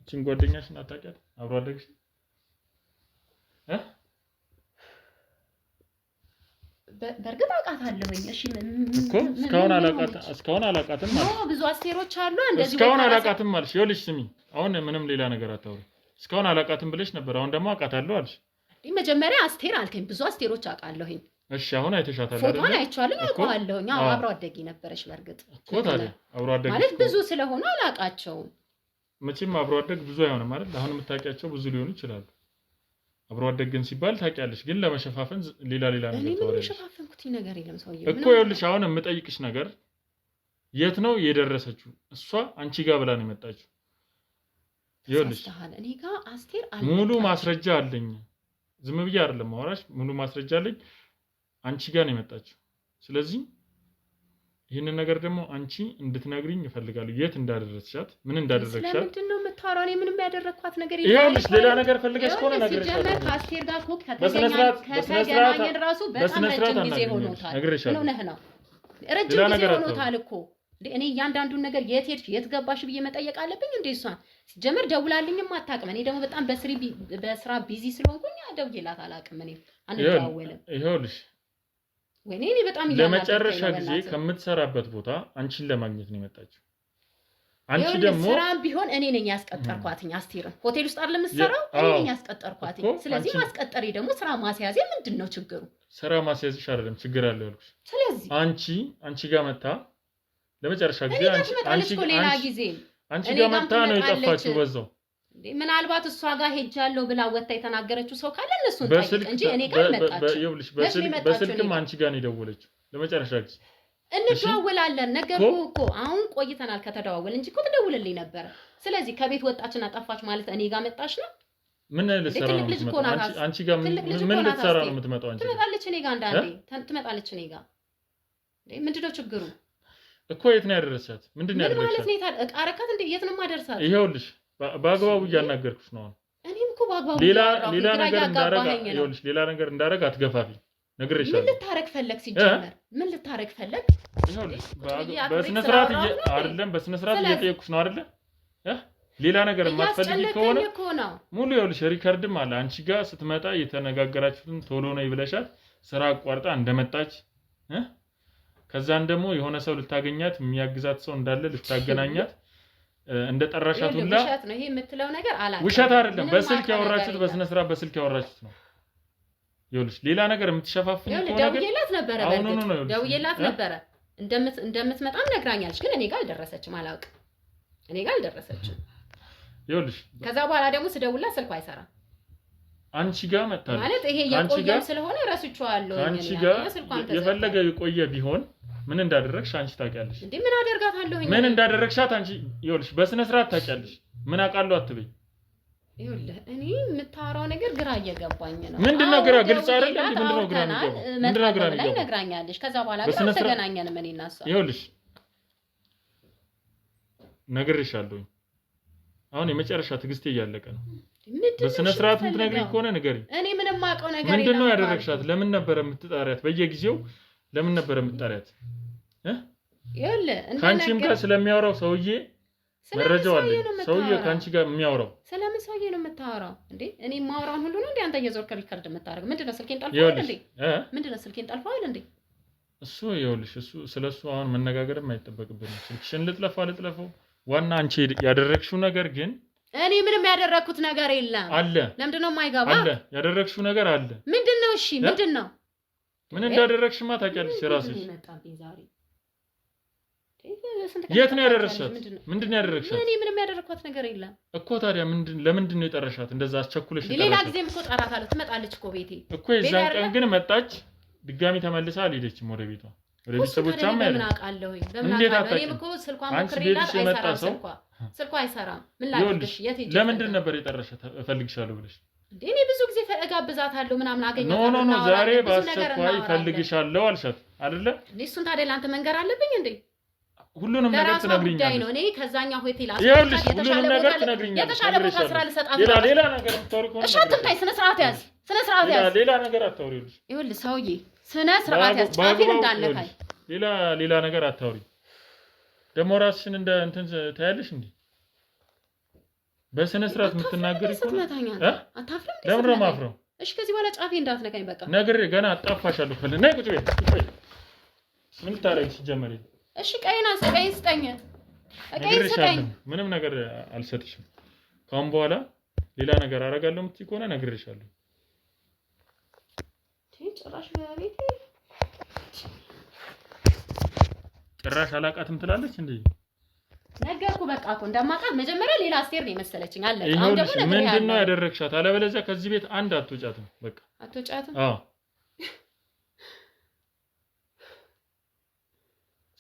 እቺን ጓደኛሽን አታውቂያትም? አብሮ አደግሽ በእርግጥ አውቃታለሁኝ። እሺ እኮ እስካሁን አላውቃትም ማለት ነው። ብዙ አስቴሮች አሉ እንደዚህ። እስካሁን አላውቃትም ማለት ይኸውልሽ፣ ስሚ፣ አሁን ምንም ሌላ ነገር አታውሪ። እስካሁን አላውቃትም ብለሽ ነበር፣ አሁን ደግሞ አውቃታለሁ አልሽ። መጀመሪያ አስቴር አልከኝ። ብዙ አስቴሮች አውቃለሁኝ። እሺ አሁን አይተሻታል አይደል? ፎቶን አይቼዋለሁ፣ አውቀዋለሁኝ። አብሮ አደጊ ነበረች። በእርግጥ እኮ ታዲያ አብሮ አደግ ማለት ብዙ ስለሆነ አላውቃቸውም። መቼም አብሮ አደግ ብዙ አይሆንም አይደል? አሁን የምታውቂያቸው ብዙ ሊሆኑ ይችላሉ። አብሮ አደግ ግን ሲባል ታውቂያለሽ፣ ግን ለመሸፋፈን ሌላ ነገር ታወሪያለሽ። እኔ የሸፋፈንኩት ነገር የለም ሰውዬው እኮ። ይኸውልሽ አሁን የምጠይቅሽ ነገር የት ነው የደረሰችው? እሷ አንቺ ጋር ብላ ነው የመጣችው። ይኸውልሽ እኔ ጋር አስቴር ሙሉ ማስረጃ አለኝ። ዝም ብዬ አይደለም ማውራሽ፣ ሙሉ ማስረጃ አለኝ። አንቺ ጋር ነው የመጣችው። ስለዚህ ይህንን ነገር ደግሞ አንቺ እንድትነግሪኝ እፈልጋለሁ። የት እንዳደረስሻት፣ ምን እንዳደረግሻት። ስለምንድን ነው የምታወራው? እኔ ምንም ያደረኳት ነገር የለም። ይኸውልሽ ሌላ ነገር ፈልገሽ ከሆነ ነግሬሻለሁ። ሲጀመር ከአስቴር ጋር እኮ ከተገናኘን ራሱ በጣም ረጅም ጊዜ ሆኖታል። ምን ሆነህ ነው? ረጅም ጊዜ ሆኖታል እኮ። እኔ እያንዳንዱን ነገር የት ሄድሽ፣ የት ገባሽ ብዬ መጠየቅ አለብኝ እንዴ? እሷን ሲጀመር ደውላልኝም አታውቅም። እኔ ደግሞ በጣም በስራ ቢዚ ስለሆንኩኝ ደውዬላት አላውቅም። እኔ አንደዋወልም። ይኸውልሽ ወይኔ እኔ በጣም ለመጨረሻ ጊዜ ከምትሰራበት ቦታ አንቺን ለማግኘት ነው የመጣችው። አንቺ ደግሞ ስራም ቢሆን እኔ ነኝ ያስቀጠርኳትኝ። አስቴርን ሆቴል ውስጥ አይደለም የምትሰራው፣ እኔ ነኝ ያስቀጠርኳትኝ። ስለዚህ ማስቀጠሬ ደግሞ ስራ ማስያዜ ምንድን ነው ችግሩ? ስራ ማስያዝሽ አይደለም ችግር አለ ያልኩሽ። ስለዚህ አንቺ ጋር መጣ ለመጨረሻ ጊዜ አንቺ ጋር መጣ ነው የጠፋችው በዛው። ምናልባት እሷ ጋር ሄጃለሁ ብላ ወጣ የተናገረችው ሰው ካለ እነሱን ጠይቅ እንጂ እኔ ጋር መጣች። በስልክም አንቺ ጋር ነው የደወለችው ለመጨረሻ ጊዜ። እንደዋወላለን ነገርኩህ እኮ አሁን ቆይተናል ከተደዋወል እንጂ እኮ ትደውልልኝ ነበረ። ስለዚህ ከቤት ወጣችና ጠፋች ማለት እኔ ጋር መጣች ነው። ምን ልትሰራ ነው የምትመጣው? አንቺ ጋር ምን ልትሰራ ነው የምትመጣው? አንቺ ትመጣለች እኔ ጋር አንዳንዴ ትመጣለች እኔ ጋር። ምንድነው ችግሩ እኮ? የት ነው ያደረሳት? ምንድነው ያደረሳት? ማለት ነው እቃ ረካት እንዴ? የት ነው ማደርሳት? ይኸውልሽ በአግባቡ እያናገርኩሽ ነው። እኔም እኮ በአግባቡ ሌላ ነገር እንዳረግ አትገፋፊ። ነግሬሻለሁ። ምን ልታረግ ፈለግ? ሲጀመር ምን ልታረግ ፈለግ? ይኸውልሽ በስነ ስርዓት አይደለም፣ በስነ ስርዓት እየጠየቅኩሽ ነው አይደለ? ሌላ ነገር የማትፈልጊ ከሆነ ሙሉ ይኸውልሽ ሪከርድም አለ። አንቺ ጋር ስትመጣ የተነጋገራችሁትን ቶሎ ነው ይብለሻት ስራ አቋርጣ እንደመጣች ከዛን ደግሞ የሆነ ሰው ልታገኛት የሚያግዛት ሰው እንዳለ ልታገናኛት እንደ ጠራሻት ሁላ ውሸት ነው ይሄ የምትለው ነገር አላውቅም። ውሸት አይደለም። በስልክ ያወራችሁት በስነ ስርዓት በስልክ ያወራችሁት ነው። ይኸውልሽ ሌላ ነገር የምትሸፋፍኝ ከሆነ ደውዬላት ነበረ። ደውዬላት ነበረ እንደምትመጣም ነግራኛለች። ግን እኔ ጋር አልደረሰችም። አላውቅም። እኔ ጋር አልደረሰችም። ይኸውልሽ ከዛ በኋላ ደግሞ ስደውልላት ስልኩ አይሰራም። አንቺ ጋር መጣለች ማለት ይሄ የቆየም ስለሆነ ረስቼዋለሁ። አንቺ ጋር የፈለገ የቆየ ቢሆን ምን እንዳደረግሽ አንቺ ታውቂያለሽ እንዴ? ምን አደርጋታለሁ? ምን እንዳደረግሻት አንቺ ይኸውልሽ በስነ ስርዓት ታውቂያለሽ። ምን አውቃለሁ አትበይ። ይኸውልህ እኔ የምታወራው ነገር ግራ እየገባኝ ነው። ምንድነው ግራ? ግልጽ አይደል እንዴ? ምንድነው ግራ ነው? ምንድነው ግራ ነው? ነግራኛለች። ከዛ በኋላ ግን ተገናኘን። ምን ይናሳ ይኸውልሽ ነግሬሻለሁ። አሁን የመጨረሻ ትግስቴ እያለቀ ነው። በስነ ስርዓት የምትነግሪኝ ከሆነ ንገሪኝ። እኔ ምንም ማውቀው ነገር የለም። ምንድነው ያደረግሻት? ለምን ነበር የምትጣሪያት? በየጊዜው ለምን ነበር የምትጣሪያት? ይኸውልህ ካንቺም ጋር ስለሚያወራው ሰውዬ መረጃው አለ። ሰውዬ ካንቺ ጋር የሚያወራው ስለምን ሰውዬ ነው የምታወራው እንዴ? እኔ ማውራውን ሁሉ ነው እንዴ አንተ እየዞርክ ሪከርድ የምታደርገው? ምንድነው ስልኬን ጠልፈዋል እንዴ? ምንድነው ስልኬን ጠልፈዋል እንዴ? እሱ ይኸውልሽ ስለሱ አሁን መነጋገርም አይጠበቅብንም። ስልክሽን ልጥለፈው። ዋና አንቺ ያደረግሽው ነገር ግን እኔ ምንም ያደረኩት ነገር የለም አለ። ለምንድነው የማይገባ? አለ ያደረግሽው ነገር አለ። ምንድነው? እሺ ምንድነው? ምን እንዳደረግሽማ ታውቂያለሽ ራስሽ። የት ነው ያደረግሻት? ምንድነው ያደረግሻት? እኔ ምንም ያደረኳት ነገር የለም እኮ። ታዲያ ለምንድን ነው የጠረሻት? እንደዛ አስቸኩለሽ ሌላ ጊዜም እኮ ጠራታለሁ። ትመጣለች እኮ ቤቴ እኮ። የዛን ቀን ግን መጣች፣ ድጋሚ ተመልሳ አልሄደችም ወደ ቤቷ። ወደ ቤተሰቦቿም ምን አውቃለሁ? ለምን አውቃለሁ? እኔም እኮ ስልኳን ሞክሬላት አይሰራም። ስልኳ አይሰራም። ምን ላድርግሽ? የት ሄጄ? ለምንድን ነበር የጠረሻት? እፈልግሻለሁ ብለሽ እንዴ? እኔ ብዙ ጊዜ እጋብዛታለሁ ምናምን አገኛታለሁ። ኖ ዛሬ በአስቸኳይ እፈልግሻለሁ አልሻት አይደለ? እሱን ታዲያ ለአንተ መንገር አለብኝ እንዴ? ሁሉንም ነገር ትነግሪኛለሽ ነው። እኔ ከዛኛው ሆቴል ይኸውልሽ፣ ሁሉንም ነገር ትነግሪኛለሽ። የተሻለ ቦታ ስራ ልሰጣት ሌላ ነገር አታውሪ ከሆነ እሺ፣ አትምታይ። ስነ ስርዓት ያዝ፣ ስነ ስርዓት ያዝ። ሌላ ነገር አታውሪ። ይኸውልህ ሰውዬ፣ ስነ ስርዓት ያዝ። ጫፌን እንዳነካኝ ሌላ ነገር አታውሪ። ደግሞ ራስሽን እንደ እንትን ታያለሽ እንዴ? በስነ ስርዓት የምትናገሪ ከሆነ አታፍርም? ለምን ነው የማፍረው? እሺ፣ ከዚህ በኋላ ጫፌ እንዳትነካኝ በቃ። ነግሬ ገና አጣፋሻለሁ። ነይ ቁጭ በይ። ምን ታረጊ ሲጀመር? እሺ ቀይና ስጠኝ። ቀይን ስጠኝ። ምንም ነገር አልሰጥሽም። ካሁን በኋላ ሌላ ነገር አደርጋለሁ የምትይ ከሆነ ነግሬሻለሁ። ጭራሽ በቤቴ ጭራሽ አላቃትም ትላለች እንዴ? ነገርኩ በቃ እኮ እንደማውቃት መጀመሪያ ሌላ አስቴር ነው የመሰለችኝ። አለ አሁን ደግሞ ምንድነው ያደረግሻት? አለበለዚያ ከዚህ ቤት አንድ አትወጫትም። በቃ አትወጫትም? አዎ።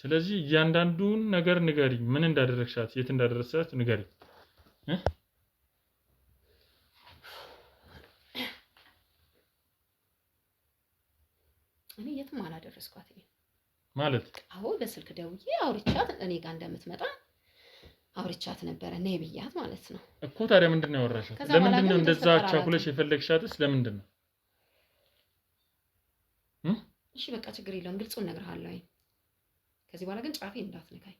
ስለዚህ እያንዳንዱን ነገር ንገሪ። ምን እንዳደረግሻት፣ የት እንዳደረግሻት ንገሪ። እኔ የትም አላደረስኳት ማለት። አዎ በስልክ ደውዬ አውርቻት እኔ ጋር እንደምትመጣ አውርቻት ነበረ ነይ ብያት ማለት ነው እኮ። ታዲያ ምንድነው ያወራሻት? ለምንድን ነው እንደዛ አቻኩለሽ የፈለግሻትስ? ለምንድን ነው? እሺ በቃ ችግር የለውም፣ ግልጹን እነግርሃለሁ። ከዚህ በኋላ ግን ጫፌ እንዳትነካኝ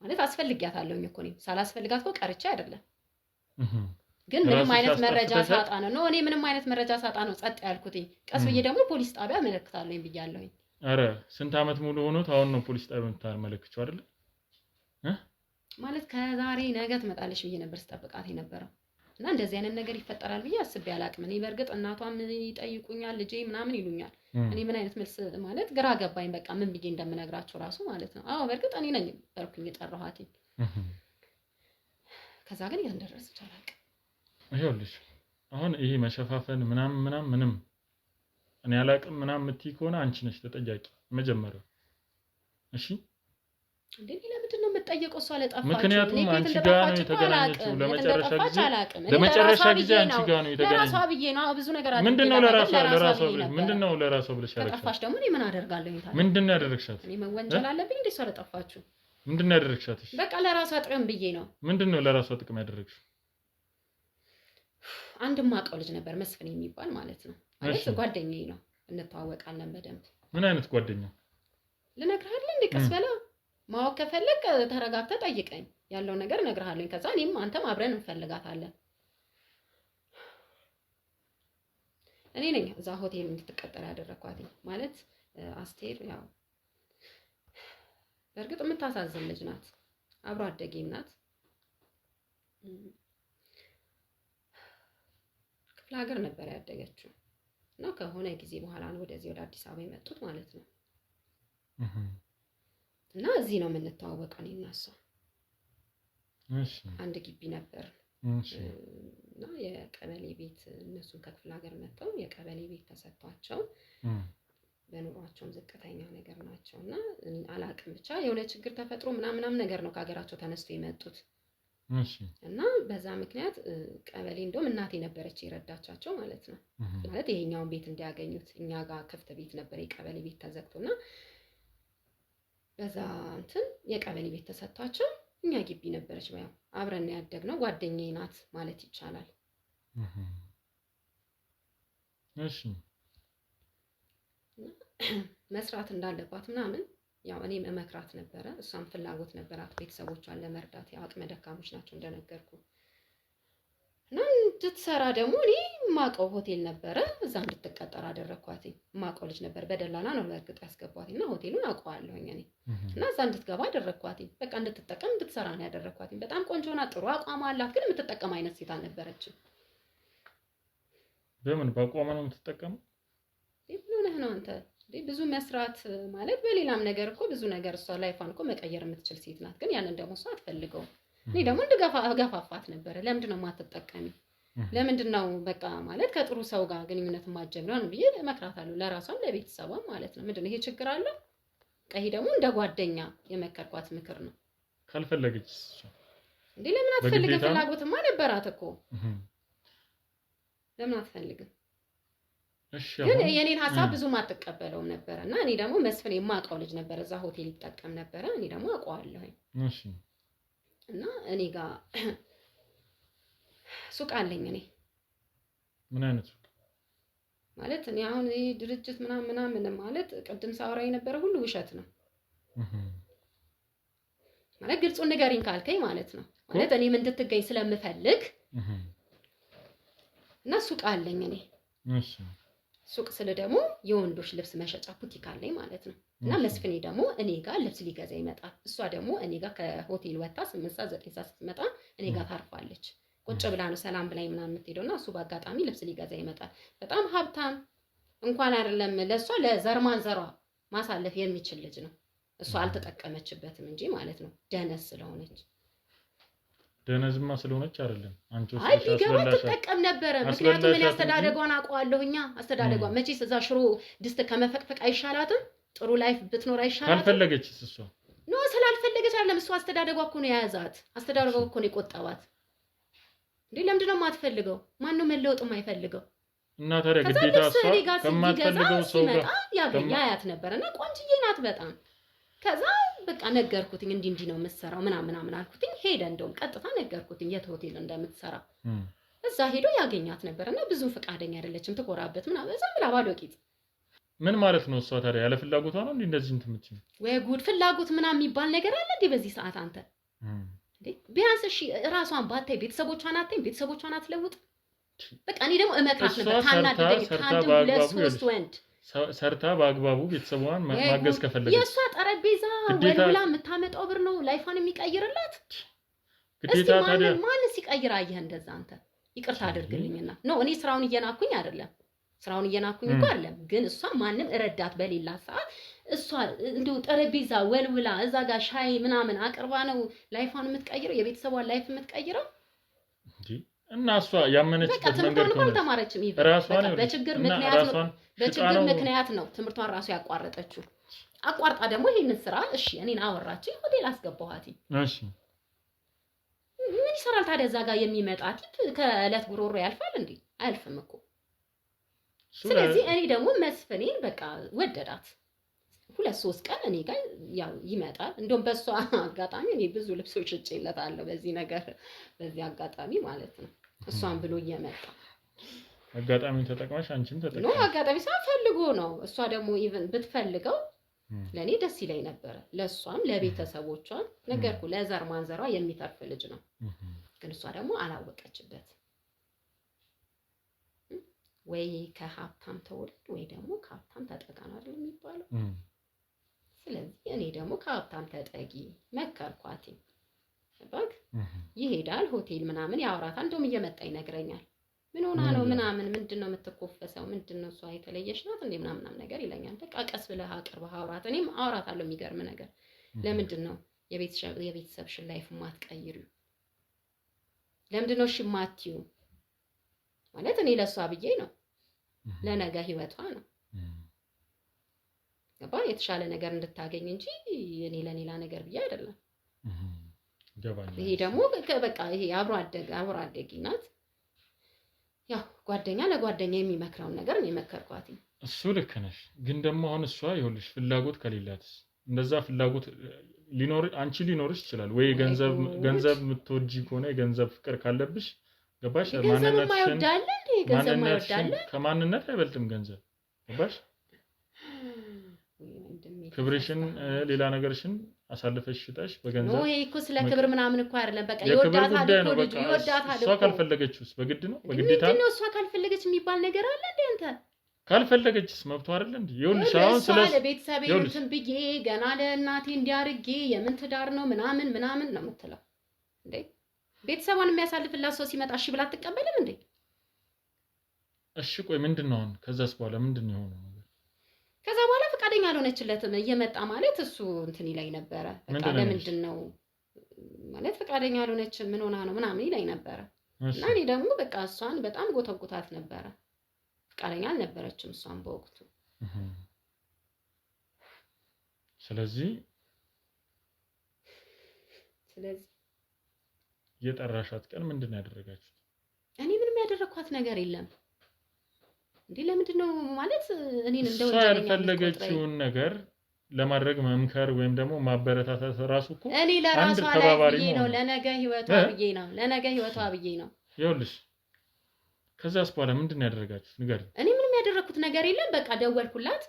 ማለት አስፈልጊያታለሁኝ እኮ እኔ ሳላስፈልጋት እኮ ቀርቼ አይደለም። ግን ምንም አይነት መረጃ ሳጣ ነው እኔ ምንም አይነት መረጃ ሳጣ ነው ጸጥ ያልኩት። ቀስ ብዬ ደግሞ ፖሊስ ጣቢያ አመለክታለሁኝ ብያለሁኝ። አረ ስንት አመት ሙሉ ሆኖት አሁን ነው ፖሊስ ጣቢያ የምታመለክችው አይደል? ማለት ከዛሬ ነገ ትመጣለች ብዬ ነበር ስጠብቃት የነበረው እና እንደዚህ አይነት ነገር ይፈጠራል ብዬ አስቤ አላቅም። እኔ በእርግጥ እናቷም ይጠይቁኛል ልጄ ምናምን ይሉኛል። እኔ ምን አይነት መልስ ማለት ግራ ገባኝ። በቃ ምን ብዬ እንደምነግራቸው ራሱ ማለት ነው። አዎ በእርግጥ እኔ ነኝ በርኩኝ የጠራኋት። ከዛ ግን ያንደረሰች አላቅም። ይኸውልሽ አሁን ይሄ መሸፋፈን ምንም እኔ አላቅም ምናምን የምትይ ከሆነ አንቺ ነሽ ተጠያቂ መጀመሪያው። እሺ እንዴ ለምንድን ነው የምትጠየቀው? እሷ ለጠፋችሁ ምክንያቱም አንቺ ጋር ነው የተገናኘችው ለመጨረሻ ጊዜ አንቺ ጋር ነው የተገናኘችው። ለራሷ ብዬ ነው ብዙ ነገር አድርጌ ምንድነው ለራሷ ብለሽ ያደረግሻት? ከጠፋሽ ደግሞ እኔ ምን አደርጋለሁ? ምንድነው ያደረግሻት? እኔ መወንጀል አለብኝ እንዴ? እሷ ለጠፋችሁ ምንድነው ያደረግሻት? በቃ ለራሷ ጥቅም ብዬ ነው። ምንድነው ለራሷ ጥቅም ያደረግሽው? አንድ ማቀው ልጅ ነበር መስፍን የሚባል ማለት ነው። ማለት ጓደኛዬ ነው፣ እንተዋወቃለን በደንብ። ምን አይነት ጓደኛ? ልነግርህ አይደል እንዴ? ቀስ በላ ማወቅ ከፈለክ ተረጋግተህ ጠይቀኝ፣ ያለው ነገር እነግርሃለሁ። ከዛ እኔም አንተም አብረን እንፈልጋታለን። እኔ ነኝ እዛ ሆቴል እንድትቀጠር ያደረኳት። ማለት አስቴር ያው በእርግጥ የምታሳዝን ልጅ ናት፣ አብሮ አደጌም ናት። ክፍለ ሀገር ነበር ያደገችው እና ከሆነ ጊዜ በኋላ ነው ወደዚህ ወደ አዲስ አበባ የመጡት ማለት ነው። እና እዚህ ነው የምንተዋወቀው እኔ እና እሷ። እሺ አንድ ግቢ ነበር እሺ እና የቀበሌ ቤት እነሱን ከክፍለ ሀገር መጥተው የቀበሌ ቤት ተሰጥቷቸው በኑሯቸውም ዝቅተኛ ነገር ናቸው እና አላቅም ብቻ የሆነ ችግር ተፈጥሮ ምናምን ነገር ነው ከሀገራቸው ተነስቶ የመጡት። እሺ እና በዛ ምክንያት ቀበሌ እንደውም እናቴ ነበረች የረዳቻቸው ማለት ነው። ማለት ይሄኛውን ቤት እንዲያገኙት እኛ ጋር ክፍት ቤት ነበር የቀበሌ ቤት ተዘግቶና በዛ እንትን የቀበሌ ቤት ተሰጥቷቸው እኛ ግቢ ነበረች ያው አብረን ያደግነው ጓደኛዬ ናት ማለት ይቻላል። እሺ መስራት እንዳለባት ምናምን ያው እኔም እመክራት ነበረ። እሷም ፍላጎት ነበራት ቤተሰቦቿን ለመርዳት ያው አቅመ ደካሞች ናቸው እንደነገርኩ እና እንድትሰራ ደግሞ እኔ ማቀው ሆቴል ነበረ እዛ እንድትቀጠር አደረኳት። ማቀው ልጅ ነበር በደላላ ነው በእርግጥ ያስገቧት እና ሆቴሉን አውቀዋለሁኝ እኔ እና እዛ እንድትገባ አደረኳት። በቃ እንድትጠቀም እንድትሰራ ነው ያደረኳት። በጣም ቆንጆና ጥሩ አቋም አላት፣ ግን የምትጠቀም አይነት ሴት አልነበረችም። በምን በአቋሟ ነው የምትጠቀመው? ምን ነው አንተ ብዙ መስራት ማለት በሌላም ነገር እኮ ብዙ ነገር እሷ ላይፏን እኮ መቀየር የምትችል ሴት ናት። ግን ያንን ደግሞ እሷ አትፈልገውም። እኔ ደግሞ ገፋፋት ነበረ። ለምንድን ነው የማትጠቀሚ? ለምንድን ነው በቃ ማለት ከጥሩ ሰው ጋር ግንኙነት ማጀምሪያ ነው ብዬ እመክራታለሁ። ለራሷም ለቤተሰቧም ማለት ነው። ምንድን ነው ይሄ ችግር አለ? ቀይ ደግሞ እንደ ጓደኛ የመከርኳት ምክር ነው። ካልፈለገች እንዴ ለምን አትፈልግም? ፍላጎትማ ነበራት እኮ ለምን አትፈልግም? ግን የኔን ሐሳብ ብዙም አትቀበለውም ነበር እና እኔ ደግሞ መስፍን የማውቀው ልጅ ነበር እዛ ሆቴል ይጠቀም ነበር። እኔ ደግሞ አውቀዋለሁ። እሺ እና እኔ ጋር ሱቅ አለኝ። እኔ ምን አይነት ሱቅ ማለት እኔ አሁን ይሄ ድርጅት ምናምን ማለት ቅድም ሳወራ የነበረ ሁሉ ውሸት ነው ማለት ግልጹን ንገሪኝ ካልከኝ ማለት ነው። ማለት እኔም እንድትገኝ ስለምፈልግ እና ሱቅ አለኝ እኔ። እሺ ሱቅ ስለ ደግሞ የወንዶች ልብስ መሸጫ ቡቲክ አለኝ ማለት ነው። እና መስፍኔ ደግሞ እኔ ጋር ልብስ ሊገዛ ይመጣል። እሷ ደግሞ እኔ ጋር ከሆቴል ወጣ 8 ሰዓት 9 ሰዓት ስትመጣ እኔ ጋር ታርፋለች። ቁጭ ብላ ነው ሰላም ብላኝ ምናምን የምትሄደውና እሱ በአጋጣሚ ልብስ ሊገዛ ይመጣል። በጣም ሀብታም እንኳን አይደለም ለሷ ለዘርማን ዘሯ ማሳለፍ የሚችል ልጅ ነው። እሷ አልተጠቀመችበትም እንጂ ማለት ነው ደነስ ስለሆነች። ደነዝማ ስለሆነች አይደለም አንቺ አይ ቢገባ ትጠቀም ነበረ። ምክንያቱም እኔ አስተዳደጓን አውቀዋለሁኛ። አስተዳደጓን መቼስ እዛ ሽሮ ድስት ከመፈቅፈቅ አይሻላትም? ጥሩ ላይፍ ብትኖር አይሻላትም? ካልፈለገችስ እሷ ነው ስላልፈለገች አይደለም። እሷ አስተዳደጓ እኮ ነው የያዛት። አስተዳደጓ እኮ ነው የቆጠባት። እንዴ ለምንድን ነው የማትፈልገው? ማን ነው መለወጥ የማይፈልገው? እና ታዲያ ግዴታ እሷ ከማትፈልገው ሰው ጋር ያያት ነበርና ቆንጅዬ ናት በጣም። ከዛ በቃ ነገርኩትኝ እንዲህ ነው የምትሰራው ምናምን አልኩትኝ። ሄደ እንደውም ቀጥታ ነገርኩትኝ የት ሆቴል እንደምትሰራ። እዛ ሄዶ ያገኛት ነበርና ብዙ ፈቃደኛ አይደለችም ትኮራበት ምናምን እዛ ብላ ባዶ ቂጥ። ምን ማለት ነው እሷ ታዲያ ያለ ፍላጎቷ ነው እንዴ እንደዚህ እንትን የምትይው? ወይ ጉድ! ፍላጎት ምናምን የሚባል ነገር አለ እንዴ በዚህ ሰዓት አንተ? እንዴ ቢያንስ እሺ ራሷን ባታይ ቤተሰቦቿን አትለውጥ። በቃ እኔ ደግሞ እመክራት ነበር ታናድደኝ ታንዱ ለሶስት ወንድ ሰርታ በአግባቡ ቤተሰቧን ማገዝ ከፈለገች የሷ ጠረጴዛ ወልውላ የምታመጣው ብር ነው ላይፏን የሚቀይርላት። ግዴታ ታዲያ ማን ሲቀይር አየህ እንደዛ? አንተ ይቅርታ አድርግልኝና ነው እኔ ስራውን እየናኩኝ አይደለም እኮ አይደለም። ግን እሷ ማንም እረዳት በሌላት ሰዓት እሷ እንደው ጠረጴዛ ወልውላ እዛ ጋር ሻይ ምናምን አቅርባ ነው ላይፏን የምትቀይረው የቤተሰቧን ላይፍ የምትቀይረው እንዴ? እና እሷ ያመነችበት መንገድ ነው አልተማረችም። በችግር ምክንያት ነው ትምህርቷን ራሱ ያቋረጠችው። አቋርጣ ደግሞ ይሄንን ስራ እሺ እኔን አወራችኝ፣ ሆቴል አስገባኋት። እሺ ምን ይሰራል ታዲያ እዛ ጋር የሚመጣ ቲፕ ከእለት ጉሮሮ ያልፋል እንዴ? አያልፍም እኮ። ስለዚህ እኔ ደግሞ መስፍኔን በቃ ወደዳት። 2-3 ቀን እኔ ጋር ያው ይመጣል። እንደውም በሷ አጋጣሚ እኔ ብዙ ልብሶች ሸጬለታለሁ በዚህ አጋጣሚ ማለት ነው። እሷን ብሎ እየመጣ አጋጣሚውን ተጠቅመሽ አንቺም ተጠቅመሽ ነው። አጋጣሚ ሳፈልጎ ነው። እሷ ደግሞ ኢቭን ብትፈልገው ለኔ ደስ ይለኝ ነበር። ለሷም ለቤተሰቦቿም ነገርኩ ለዘር ማንዘሯ የሚተርፍ ልጅ ነው። ግን እሷ ደግሞ አላወቀችበት። ወይ ከሀብታም ተወለድ ወይ ደግሞ ከሀብታም ተጠጋ ነው አይደል የሚባለው? ስለዚህ እኔ ደግሞ ከሀብታም ተጠጊ መከርኳት። ባክ ይሄዳል ሆቴል ምናምን ያወራታል። እንደውም እየመጣ ይነግረኛል። ምን ሆና ነው ምናምን ምንድነው የምትኮፈሰው? ምንድነው እሷ የተለየሽ ናት እንዴ ምናምን ነገር ይለኛል። በቃ ቀስ ብለህ አቅርበህ አውራት። እኔም አውራታለሁ። የሚገርም ነገር ለምንድን ነው የቤተሰብሽን ላይፍ ማትቀይሪው? ለምንድን ነው እሺ የማትይው? ማለት እኔ ለሷ ብዬ ነው፣ ለነገ ህይወቷ ነው። ገባ? የተሻለ ነገር እንድታገኝ እንጂ እኔ ለሌላ ነገር ብዬ አይደለም። ይሄ ደግሞ በቃ ይሄ አብሮ አደጊ ናት። ያው ጓደኛ ለጓደኛ የሚመክረውን ነገር ነው የመከርኳት። እሱ ልክ ነሽ። ግን ደግሞ አሁን እሷ ይኸውልሽ ፍላጎት ከሌላትስ እንደዛ ፍላጎት አንቺ ሊኖርሽ ይችላል ወይ ገንዘብ የምትወጂ ከሆነ የገንዘብ ፍቅር ካለብሽ ገባሽ? ማንነትሽን ከማንነት አይበልጥም ገንዘብ ገባሽ? ክብርሽን ሌላ ነገርሽን አሳልፈሽ ሽጣሽ በገንዘብ ነው። ይሄ እኮ ስለ ክብር ምናምን እኮ አይደለም። በቃ ይወዳታል እኮ ልጅ ይወዳታል። እሷ ካልፈለገችስ በግድ ነው በግዴታ ነው። እሷ ካልፈለገች የሚባል ነገር አለ እንዴ? አንተ ካልፈለገችስ መብቷ አይደል እንዴ? ይኸውልሽ አሁን ስለ ቤተሰቤ እንትን ብዬ ገና ለእናቴ እንዲያርጌ የምን ትዳር ነው ምናምን ነው የምትለው እንዴ? ቤተሰቧን የሚያሳልፍላት ሰው ሲመጣ እሺ ብላ አትቀበልም እንዴ? እሺ ቆይ ምንድነው አሁን ከዛስ በኋላ ምንድነው የሆነው ነገር? ከዛ በኋላ ፈቃደኛ አልሆነችለትም። እየመጣ ማለት እሱ እንትን ይለኝ ነበረ። በቃ ለምንድን ነው ማለት ፈቃደኛ አልሆነችም፣ ምን ሆና ነው ምናምን ይለኝ ነበረ። እና እኔ ደግሞ በቃ እሷን በጣም ጎተጉታት ነበረ። ፈቃደኛ አልነበረችም እሷን በወቅቱ። ስለዚህ የጠራሻት ቀን ምንድን ነው ያደረጋችሁት? እኔ ምንም ያደረኳት ነገር የለም። እንዴ ለምንድን ነው ማለት እኔን እንደው ወንጀለኛ ያልፈለገችውን ነገር ለማድረግ መምከር ወይም ደግሞ ማበረታታት ራሱ እኮ እኔ ለራሷ ላይ ብዬ ነው፣ ለነገ ህይወቷ ብዬ ነው። ይኸውልሽ ከዛስ በኋላ ምንድን ነው ያደረጋችሁት ንገሪኝ። እኔ ምንም ያደረኩት ነገር የለም። በቃ ደወልኩላት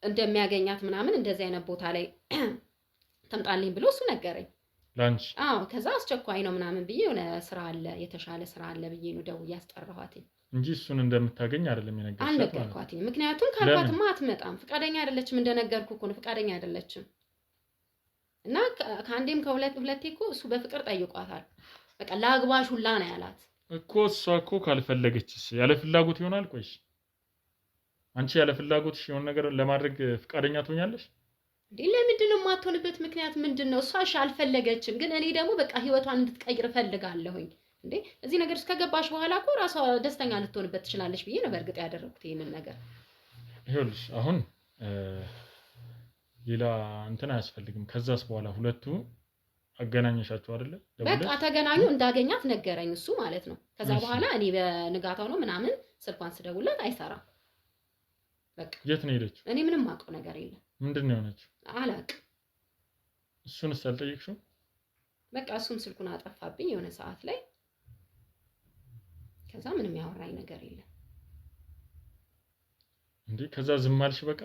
እንደሚያገኛት ምናምን እንደዚህ አይነት ቦታ ላይ ተምጣልኝ ብሎ እሱ ነገረኝ ላንቺ። አዎ ከዛ አስቸኳይ ነው ምናምን ብዬ የሆነ ስራ አለ የተሻለ ስራ አለ ብዬ ነው ደውዬ ያስጠራኋት እንጂ እሱን እንደምታገኝ አይደለም የነገርኩት። አልነገርኳትም። ምክንያቱም ካልኳትማ አትመጣም። ፈቃደኛ አይደለችም። እንደነገርኩ እኮ ነው ፈቃደኛ አይደለችም። እና ከአንዴም ከሁለቴ እኮ እሱ በፍቅር ጠይቋታል። በቃ ላግባሽ ሁላ ነው ያላት እኮ። እሷ እኮ ካልፈለገችስ ያለ ፍላጎት ይሆናል። ቆይሽ አንቺ ያለ ፍላጎትሽ የሆነ ነገር ለማድረግ ፈቃደኛ ትሆኛለሽ እንዴ? ለምንድን ነው የማትሆንበት ምክንያት ምንድን ነው? እሷ አልፈለገችም፣ ግን እኔ ደግሞ በቃ ህይወቷን እንድትቀይር ፈልጋለሁኝ። እንዴ እዚህ ነገር እስከገባሽ በኋላ እኮ ራሷ ደስተኛ ልትሆንበት ትችላለች ብዬ ነው በእርግጥ ያደረኩት ይሄንን ነገር። ይኸውልሽ አሁን ሌላ እንትን አያስፈልግም። ከዛስ በኋላ ሁለቱ አገናኘሻቸው አይደለ? በቃ ተገናኙ። እንዳገኛት ነገረኝ እሱ ማለት ነው። ከዛ በኋላ እኔ በንጋታው ነው ምናምን ስልኳን ስደውላት አይሰራም። በቃ የት ነው ሄደችው? እኔ ምንም ማውቀው ነገር የለም። ምንድን ነው የሆነችው? አላውቅም። እሱንስ አልጠየቅሽው? በቃ እሱም ስልኩን አጠፋብኝ የሆነ ሰዓት ላይ። ከዛ ምንም ያወራኝ ነገር የለም። እንዴ ከዛ ዝም አልሽ በቃ?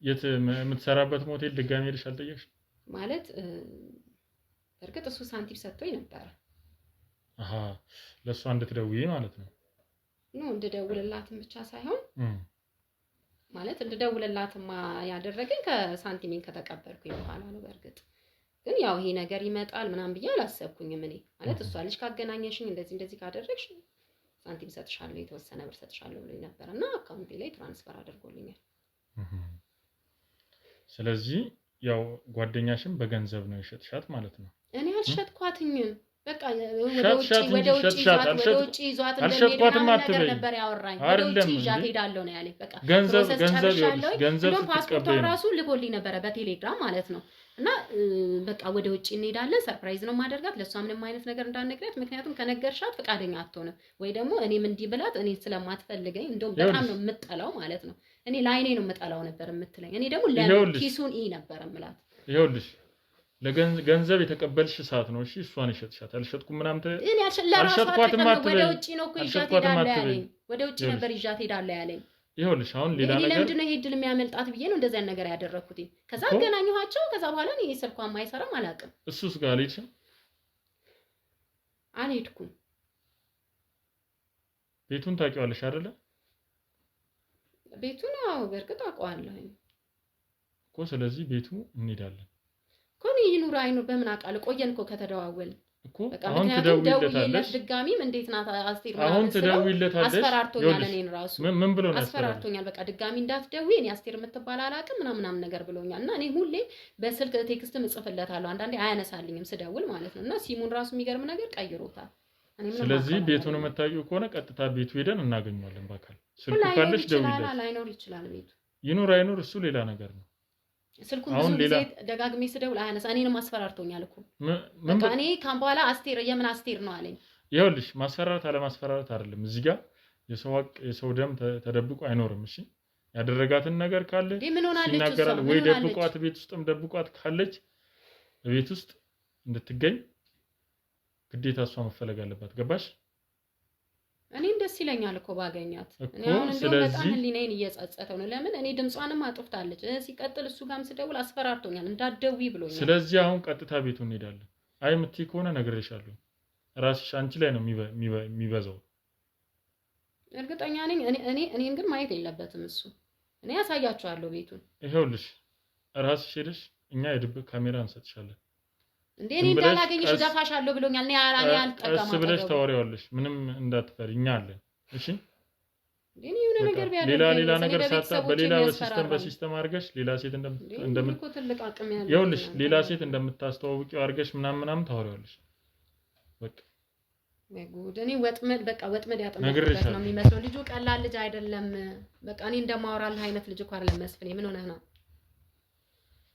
የት የምትሰራበት ሞቴል ድጋሜ ሄደሽ አልጠየቅሽ? ማለት በእርግጥ እሱ ሳንቲም ሰጥቶኝ ነበር። አሃ ለሷ እንድትደውይ ማለት ነው? ነው እንድደውልላትም ብቻ ሳይሆን ማለት እንድደውልላትማ ያደረገኝ ከሳንቲሜን ከተቀበልኩኝ በኋላ ነው። በእርግጥ ግን ያው ይሄ ነገር ይመጣል ምናምን ብዬ አላሰብኩኝም። እኔ ማለት እሷ ልጅ ካገናኘሽኝ እንደዚህ ካደረግሽ ሳንቲም ሰጥሻለሁ፣ የተወሰነ ብር ሰጥሻለሁ ብሎኝ ነበር እና አካውንቴ ላይ ትራንስፈር አድርጎልኛል። ስለዚህ ያው ጓደኛሽን በገንዘብ ነው የሸጥሻት ማለት ነው? እኔ አልሸጥኳትኝም። በቃ ወደ ውጪ ይዟት እንደሚሄድ ነገር ነበር ያወራኝ። ወደ ውጪ ይዣት ሄዳለሁ ነው ያለኝ። በቃ ገንዘብ ፓስፖርቷ ራሱ ልኮልኝ ነበረ በቴሌግራም ማለት ነው። እና በቃ ወደ ውጪ እንሄዳለን፣ ሰርፕራይዝ ነው ማደርጋት፣ ለሷ ምንም አይነት ነገር እንዳነግራት። ምክንያቱም ከነገርሻት ፈቃደኛ አትሆንም፣ ወይ ደግሞ እኔም እንዲህ ብላት እኔ ስለማትፈልገኝ እንደውም በጣም ነው የምጠላው ማለት ነው። እኔ ላይኔ ነው የምጠላው ነበር የምትለኝ። እኔ ደግሞ ለኪሱን ነበር የምላት። ይኸውልሽ ለገንዘብ የተቀበልሽ ሰዓት ነው እሺ፣ እሷን ይሸጥሻት አልሸጥኩም ምናምን እኔ አልሸጥኳትም። ወደ ውጪ ነው እኮ ይዣት ሄዳለሁ ያለኝ፣ ወደ ውጪ ነበር ይዣት ሄዳለሁ ያለኝ። ይኸውልሽ አሁን ሌላ ነገር ለምንድን ነው ይሄ ድል የሚያመልጣት ብዬ ነው እንደዛ ነገር ያደረኩት። ከዛ አገናኘኋቸው። ከዛ በኋላ እኔ ስልኳን ማይሰራም አላውቅም። እሱስ ጋር አልሄድሽም? አልሄድኩም። ቤቱን ታውቂዋለሽ አይደለ? ቤቱን አዎ በእርግጥ አውቀዋለሁኝ እኮ። ስለዚህ ቤቱ እንሄዳለን እኮ። ይኑር አይኑር በምን አውቃለሁ? ቆየን እኮ ከተደዋወልን። እኮ በቃ አሁን ምክንያቱም ትደውይለታለሽ ድጋሚም እንዴት ናት አስቴር አሁን ምናምን ስለው ትደውይለታለሽ አስፈራርቶኛል። ይኸውልሽ፣ እኔን ራሱ ምን ብሎ ነው አስፈራርቶኛል። በቃ ድጋሚ እንዳትደውይ እኔ አስቴር የምትባል አላውቅም ምናምን ነገር ብሎኛል። እና እኔ ሁሌ በስልክ ቴክስት እጽፍለታለሁ አንዳንዴ አያነሳልኝም ስደውል ማለት ነው። እና ሲሙን ራሱ የሚገርም ነገር ቀይሮታል። እኔ ምንም ስለዚህ አውቀው ቤቱን ነገር የምታውቂው ከሆነ ቀጥታ ቤቱ ሄደን እናገኘዋለን በአካል። ስልኩ ላይኖር ካለሽ ይችላል፣ ደውይለት። ላይኖር ይችላል ቤቱ። ይኑር አይኑር እሱ ሌላ ነገር ነው። ስልኩን አሁን ብዙ ሌላ ጊዜ ደጋግሜ ስደውል አያነሳ። እኔንም አስፈራርቶኛል እኮ ምን በቃ እኔ ካም በኋላ አስቴር የምን አስቴር ነው አለኝ። ይኸውልሽ ማስፈራራት አለማስፈራራት አይደለም። እዚህ ጋር የሰው ሀቅ የሰው ደም ተደብቆ አይኖርም። እሺ ያደረጋትን ነገር ካለ ምን ሆናለች እሷ? ይናገራል ምን ወይ ሆናለች? ደብቋት ቤት ውስጥም ደብቋት ካለች ቤት ውስጥ እንድትገኝ ግዴታ እሷ መፈለግ አለባት። ገባሽ? እኔም ደስ ይለኛል እኮ ባገኛት። እኮ እኔ አሁን እንደው በጣም ስለዚህ ህሊናዬን እየጸጸተው ነው። ለምን እኔ ድምጿንም አጥፍታለች። ሲቀጥል እሱ ጋርም ስደውል አስፈራርቶኛል፣ እንዳትደውይ ብሎኛል። ስለዚህ አሁን ቀጥታ ቤቱ እንሄዳለን። አይ የምትይ ከሆነ ነግሬሻለሁ። ራስሽ አንቺ ላይ ነው የሚበዛው። እርግጠኛ ነኝ እኔን ግን ማየት የለበትም እሱ። እኔ ያሳያቸዋለሁ ቤቱን። ይኸውልሽ ራስሽ ሄደሽ እኛ የድብቅ ካሜራ እንሰጥሻለን። እንዴ እኔ እንዳላገኝሽ እደፋሻለሁ ብሎኛል። እኔ አልጠጋም። ቀስ ብለሽ ታወሪዋለሽ። ምንም እንዳትፈሪ፣ እኛ አለን። እሺ እኔ የሆነ ነገር ቢያደርግ ሌላ ነገር ሳታ በሌላ በሲስተም አድርገሽ ሌላ ሴት እንደምትልቅ ጥልቅ አቅም ያለው ይኸውልሽ ሌላ ሴት እንደምታስተዋውቂው አድርገሽ ምናምን ታወሪዋለሽ። በቃ ጉድ እኔ ወጥመድ ያጠመድኩበት ነው የሚመስለው። ልጁ ቀላል ልጅ አይደለም። በቃ እኔ እንደማወራልህ አይነት ልጅ እኮ አይደለም መስፍኔ። ምን ሆነህ ነው?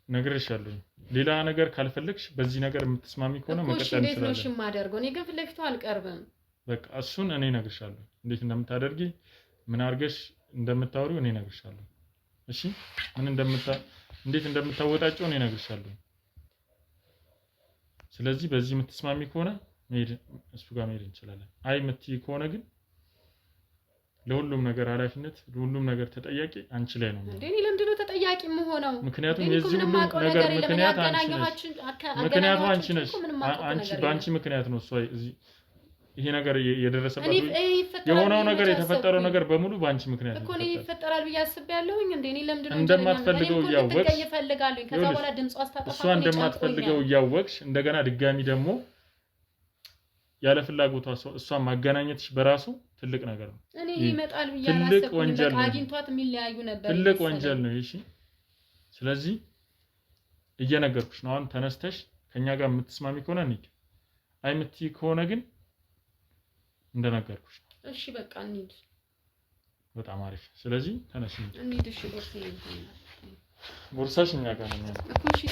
ነግሬሻለሁ። ሌላ ነገር ካልፈለግሽ በዚህ ነገር የምትስማሚ ከሆነ መቀጠል እንችላለን። እንዴት ነው እሺ የማደርገው? እኔ ግን ፊት ለፊቱ አልቀርብም። በቃ እሱን እኔ እነግርሻለሁ። እንዴት እንደምታደርጊ ምን አድርገሽ እንደምታወሪው እኔ እነግርሻለሁ። እሺ እንዴት እንደምታወጣጭው እኔ እነግርሻለሁ። ስለዚህ በዚህ የምትስማሚ ከሆነ እሱ ጋር መሄድ እንችላለን። አይ የምትይ ከሆነ ግን ለሁሉም ነገር ኃላፊነት ለሁሉም ነገር ተጠያቂ አንቺ ላይ ነው። እንዴ እኔ ለምንድን ነው ተጠያቂ የምሆነው? ምክንያቱም የዚህ ሁሉ ነገር ምክንያት አንቺ ነሽ። አንቺ በአንቺ ምክንያት ነው እሷ ይሄ ነገር የደረሰበት። የሆነው ነገር የተፈጠረው ነገር በሙሉ በአንቺ ምክንያት እኮ ነው ይፈጠራል ብዬ አስቤያለሁኝ። እንዴ እኔ ለምንድን ነው እንደማትፈልገው እያወቅሽ ከዛ በኋላ ድምጿ አስታጠፋ እሷ እንደማትፈልገው እያወቅሽ እንደገና ድጋሚ ደግሞ ያለ ፍላጎቷ እሷን ማገናኘትሽ በራሱ ትልቅ ነገር ነው። እኔ ይመጣል ብዬ ትልቅ ወንጀል ነው። አግኝቷት የሚለያዩ ነበር። ትልቅ ወንጀል ነው። እሺ ስለዚህ እየነገርኩሽ ነው። አሁን ተነስተሽ ከኛ ጋር የምትስማሚ ከሆነ እንሂድ፣ አይ የምትይ ከሆነ ግን እንደነገርኩሽ ነው። እሺ በቃ እንሂድ። በጣም አሪፍ። ስለዚህ ተነሽ እንሂድ። እሺ ቦርሳሽ ቦርሳሽ እኛ ጋር ነው እኮ። እሺ